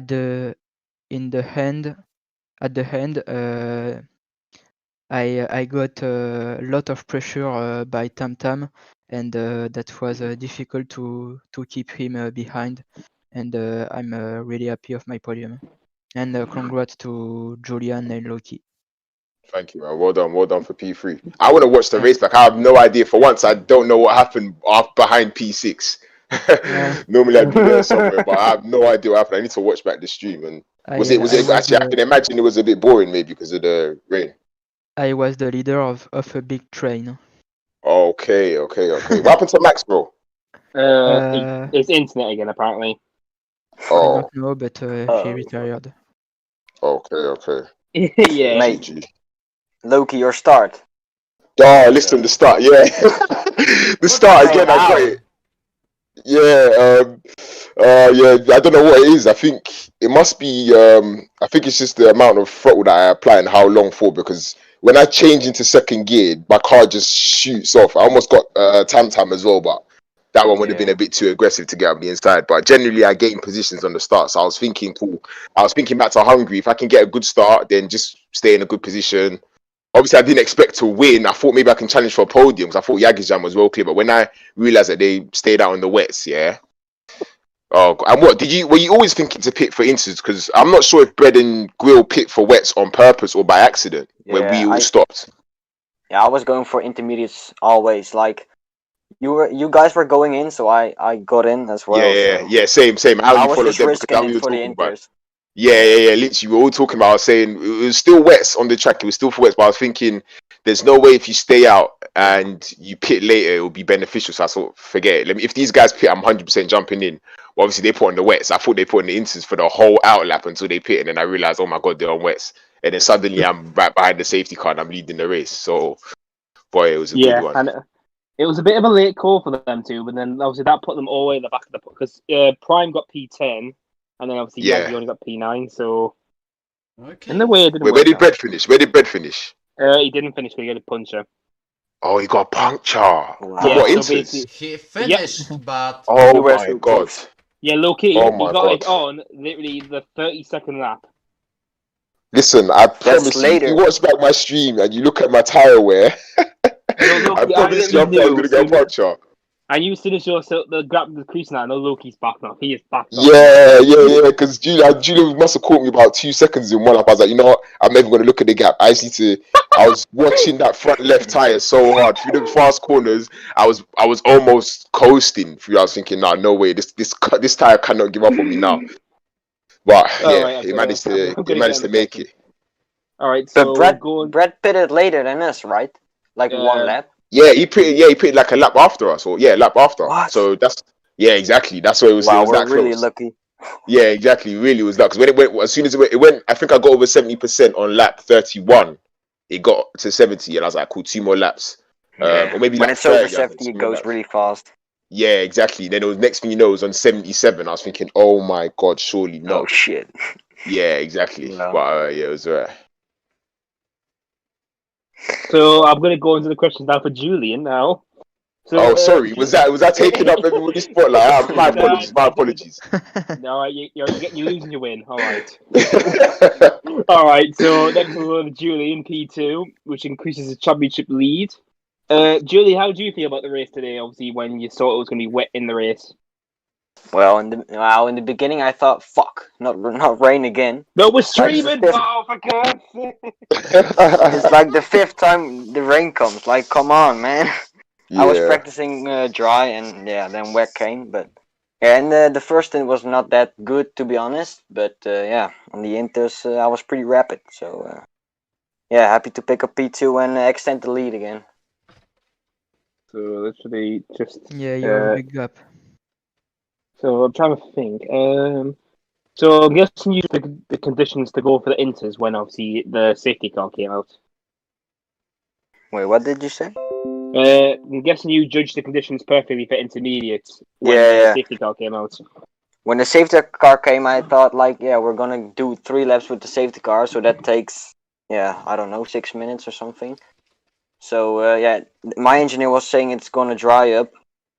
the end, I got a lot of pressure by Tam Tam, and that was difficult to keep him behind. And I'm really happy of my podium. And congrats to Julian and Loki. Thank you, man. Well done for P3. I want to watch the race back. I have no idea. For once, I don't know what happened behind P6. Normally, I'd be there somewhere, but I have no idea what happened. I need to watch back the stream. And was it actually? I can imagine it was a bit boring, maybe because of the rain. I was the leader of a big train. Okay. What happened to Max, bro? It's internet again, apparently. I Oh, don't know, but he retired. okay. Yeah. Mate. GG. Loki, your start. Oh, listen, the start, yeah. The start again, I got it. Yeah, I don't know what it is. I think it must be. I think it's just the amount of throttle that I apply and how long for. Because when I change into second gear, my car just shoots off. I almost got Tam Tam as well, but that one would have been a bit too aggressive to get up the inside. But generally, I gain positions on the start. So I was thinking, cool. I was thinking back to Hungary. If I can get a good start, then just stay in a good position. Obviously, I didn't expect to win. I thought maybe I can challenge for a podium because I thought Yagizam was well clear. But when I realized that they stayed out in the wets, yeah. Oh, and what were you always thinking to pit for instance? Because I'm not sure if Bread and Grill pit for wets on purpose or by accident when we all stopped. Yeah, I was going for intermediates always. Like you guys were going in, so I got in as well. Yeah, same. I was just risking it for the inters. Yeah. Literally, we were all talking about. I was saying it was still wets on the track. It was still for wets, but I was thinking there's no way if you stay out and you pit later, it will be beneficial. So I thought, forget it. If these guys pit, I'm 100% jumping in. Well, obviously, they put on the wets. I thought they put on the inters for the whole out lap until they pit, and then I realized, oh my god, they're on wets. And then suddenly I'm right behind the safety car and I'm leading the race. So, boy, it was a good one. And it was a bit of a late call for them too, but then obviously that put them all the way in the back of the because Prime got P10, and then obviously Yagi only got P9. So in the way, it didn't work where did out. Bread finish? Where did Bread finish? He didn't finish, but he got a puncher. Oh, he got a puncture. Yeah, so he finished, but oh my god. Yeah, low-key, oh he my got god. it on literally the 32nd lap. Listen, I promise you, if you watch back my stream and you look at my tire wear, I promise you I'm going to get a puncture. And you finish the grab the crease now. No, Loki's back now. He is back now. Yeah. Because Julia must have caught me about 2 seconds in one lap. I was like, you know what? I'm never going to look at the gap. I was watching that front left tire so hard through the fast corners. I was almost coasting through. I was thinking, nah, no way. This tire cannot give up on me now. But he managed to make it. All right, so Brett pitted later than us, right? Like one lap. Yeah, he pitted like a lap after us, or lap after. What? So that's exactly. That's what it was. Wow, it was we're that close. really lucky. Yeah, exactly. Really was that because when it went, as soon as it went, I think I got over 70% on lap 31. It got to 70, and I was like, cool, 2 more laps. Or maybe when like it's over 30, 70, it goes really fast. Yeah, exactly. Then it was next thing you know, it was on 77. I was thinking, oh my god, surely not. Oh shit. Yeah, exactly. No. But it was alright. So I'm going to go into the questions now for Julian now. So, sorry. Was that taking up everybody's spotlight? My apologies. My apologies. No, you're losing your win. All right. All right. So next we'll go to Julian P2, which increases his championship lead. Julie, how do you feel about the race today? Obviously, when you thought it was going to be wet in the race. Well, in the beginning, I thought, fuck, not rain again. No, we're streaming. Oh, for God's sake! It's like the 5th time the rain comes. Like, come on, man. I was Yeah. practicing dry, and then wet came. But yeah, and the first stint was not that good, to be honest. But on the inters, I was pretty rapid. So happy to pick up P2 and extend the lead again. So literally just Yeah, you're a big gap. So I'm trying to think. So I'm guessing you the conditions to go for the inters when obviously the safety car came out. Wait, what did you say? I'm guessing you judged the conditions perfectly for intermediates when the safety car came out. When the safety car came, I thought we're gonna do 3 laps with the safety car, so that takes I don't know, 6 minutes or something. So my engineer was saying it's gonna dry up,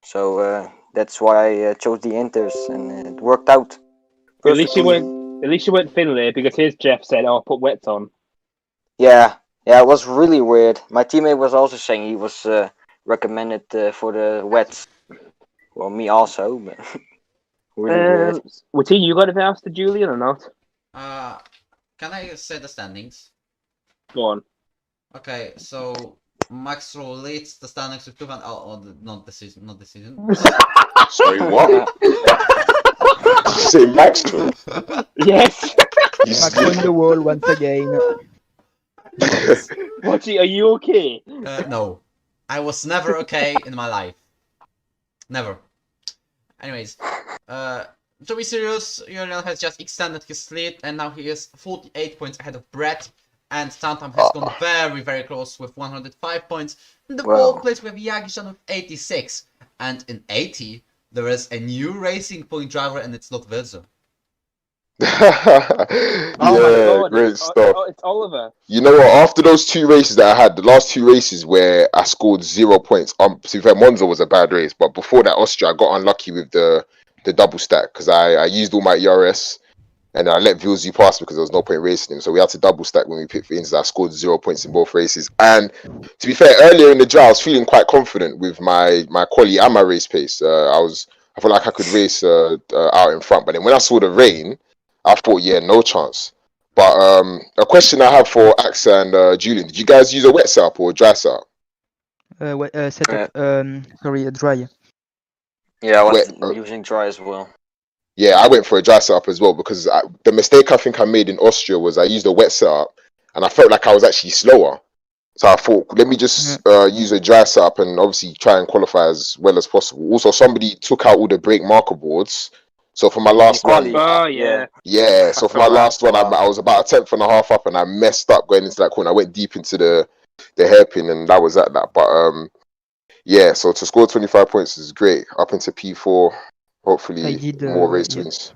so that's why I chose the inters, and it worked out. At least you went Finlay because his Jeff said, "Oh, put wets on." Yeah, it was really weird. My teammate was also saying he was recommended for the wets. Well, me also, but really weird. Wojtinho, you got to ask to Julian or not? Can I say the standings? Go on. Okay, so Max Rowe leads the standings with 2 points. Not the season. Sorry, what? Did you say Max? Yes. Max on the wall once again. Wojty, are you okay? No, I was never okay in my life. Never. Anyways, to be serious, Julian has just extended his lead, and now he is 48 points ahead of Brett. And Tantam has gone very, very close with 105 points. In the fourth place, we have Yagishan with 86. And in 80, there is a new Racing Point driver, and it's not Virza. Oh my God, great stuff. It's Oliver. You know what? After those 2 races that I had, the last 2 races where I scored 0 points. To be fair, Monza was a bad race, but before that, Austria, I got unlucky with the double stack because I used all my ERS. And I let Vilsey pass because there was no point racing him. So we had to double stack when we picked for Inter. I scored 0 points in both races. And to be fair, earlier in the draw, I was feeling quite confident with my quality and my race pace. I felt like I could race out in front. But then when I saw the rain, I thought, no chance. But a question I have for Axa and Julian: did you guys use a wet setup or a dry setup? Setup. Sorry, dry. Yeah, I was using dry as well. Yeah, I went for a dry setup as well because the mistake I think I made in Austria was I used a wet setup and I felt like I was actually slower. So I thought, let me just use a dry setup and obviously try and qualify as well as possible. Also, somebody took out all the brake marker boards. So for my last one, so for my last one, I was about a 10th and a half up and I messed up going into that corner. I went deep into the hairpin and that was at that. But so to score 25 points is great. Up into P4. Hopefully, more race wins.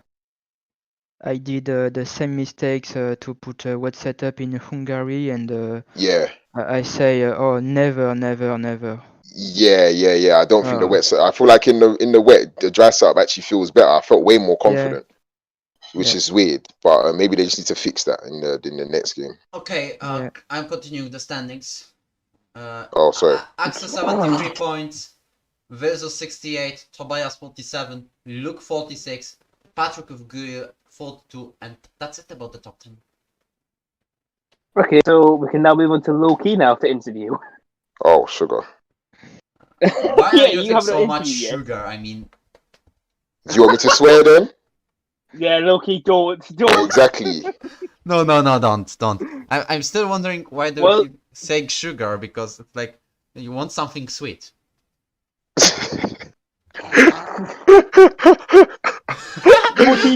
I did the same mistakes to put a wet setup in Hungary, and I say, never. Yeah. I don't think the wet setup. I feel like in the wet, the dry setup actually feels better. I felt way more confident, which is weird. But maybe they just need to fix that in the next game. Okay, I'm continuing the standings. Sorry. Axa 73 points. Virzo 68, Tobias 47, Luke 46, Patrick of Guya 42, and that's it about the top 10. Okay, so we can now move on to Loki now to interview. Oh, sugar. Why are you using so much sugar? I mean... Do you want me to swear then? Yeah, Loki, don't. Exactly. No, don't. I'm still wondering why they keep saying sugar, because it's like, you want something sweet.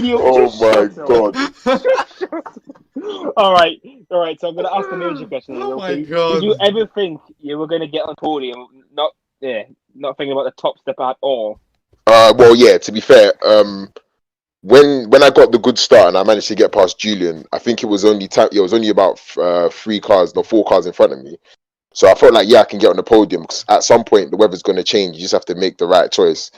Oh my God. All right. So I'm going to ask the major question. Oh my God. Did you ever think you were going to get on podium? Not thinking about the top step at all. Well, yeah. To be fair, when I got the good start and I managed to get past Julian, I think it was only about 4 cars in front of me. So I felt like, yeah, I can get on the podium because at some point the weather's going to change. You just have to make the right choice.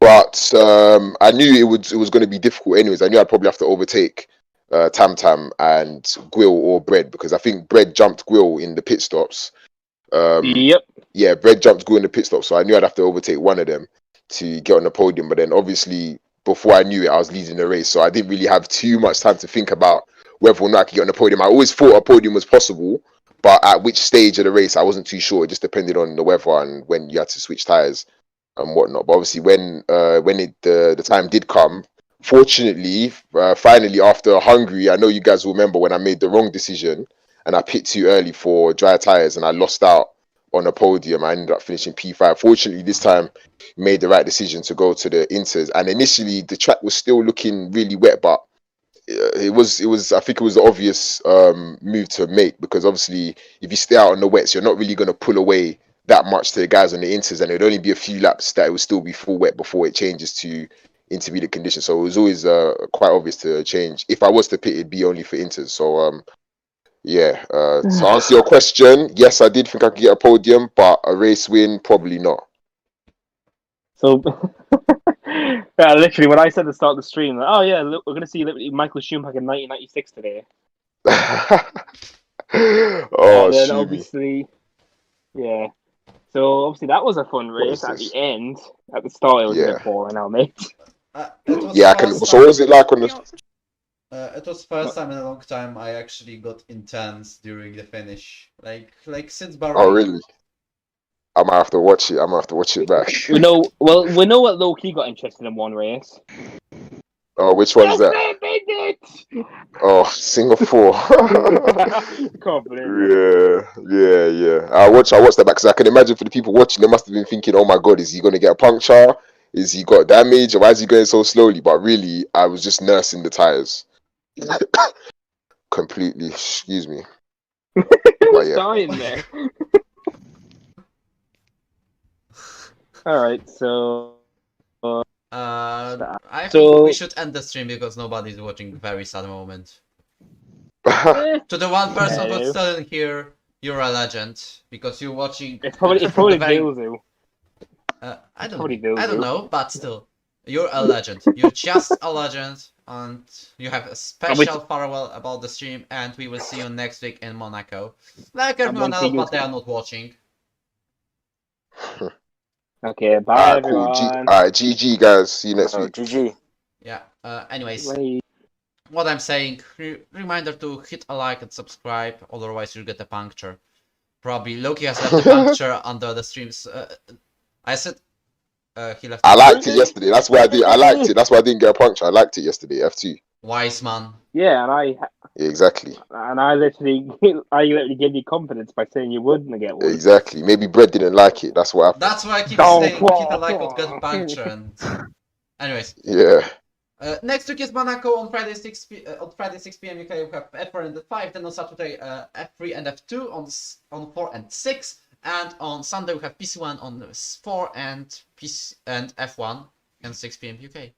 But I knew it was going to be difficult anyways. I knew I'd probably have to overtake Tam Tam and Gwill or Bread, because I think Bread jumped Gwill in the pit stops. Yep. Yeah, Bread jumped Gwill in the pit stop, so I knew I'd have to overtake one of them to get on the podium. But then obviously before I knew it, I was leading the race, so I didn't really have too much time to think about whether or not I could get on the podium. I always thought a podium was possible, but at which stage of the race I wasn't too sure. It just depended on the weather and when you had to switch tires and whatnot. But obviously when the time did come, fortunately, finally after Hungary, I know you guys will remember when I made the wrong decision and I pit too early for dry tires and I lost out on a podium. I ended up finishing P5. Fortunately, this time made the right decision to go to the inters. And initially, the track was still looking really wet, but it was. I think it was the obvious move to make, because obviously, if you stay out on the wets, you're not really going to pull away that much to the guys on the inters, and it would only be a few laps that it would still be full wet before it changes to intermediate conditions. So it was always quite obvious to change. If I was to pit, it'd be only for inters. So yeah, to answer your question, yes, I did think I could get a podium, but a race win, probably not. So, yeah, literally, when I said at the start of the stream, like, oh yeah, look, we're going to see Michael Schumacher in 1996 today. Oh, And then shoot me. obviously, yeah. So obviously that was a fun What race. is At this? the end, at the start, it was a Yeah. bit boring, now, mate. It was Yeah, I can. first So what was it like on the? it was first time in a long time I actually got intense during the finish. Like since Bahrain. Oh, really? I might have to watch it. I might have to watch it back. We know what low key got interested in one race. Oh, which one's that? Oh, Singapore. Can't believe it. Yeah. I watched that back because I can imagine for the people watching, they must have been thinking, "Oh my God, is he going to get a puncture? Is he got damage? Or why is he going so slowly?" But really, I was just nursing the tires completely. Excuse me. Who's yeah. dying there? All right, so I So- think we should end the stream because nobody's watching. Very sad moment. To the one person Yeah, who's still in here, you're a legend because you're watching. it's probably the very- Bilzu. I probably don't Bilzu. know, but still, you're a legend. You're just a legend, and you have a special farewell about the stream. And we will see you next week in Monaco, like everyone one thing else, but is- they are not watching. Okay, bye Alright, cool. everyone. Alright, GG guys. See you next Oh, week. GG. Yeah. Anyways. Bye. What I'm saying, reminder to hit a like and subscribe, otherwise you'll get a puncture. Probably Loki has left a puncture under the streams. I said he left. I liked it yesterday. That's why I did. I liked it. That's why I didn't get a puncture. I liked it yesterday. F2. Wise man. Yeah, and Yeah, exactly. I literally gave you confidence by saying you wouldn't get one. Exactly. Maybe Brett didn't like it. That's what happened. That's why I keep Oh, saying wow. hit a like or get a puncture. And anyways, Yeah. next week is Monaco on Friday 6 p.m. UK. We have F4 and F5. Then on Saturday F3 and F2 on 4 and 6. And on Sunday we have PC1 on 4 and F1 and 6 p.m. UK.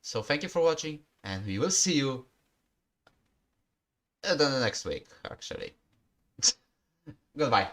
So thank you for watching, and we will see you the next week. Actually, goodbye.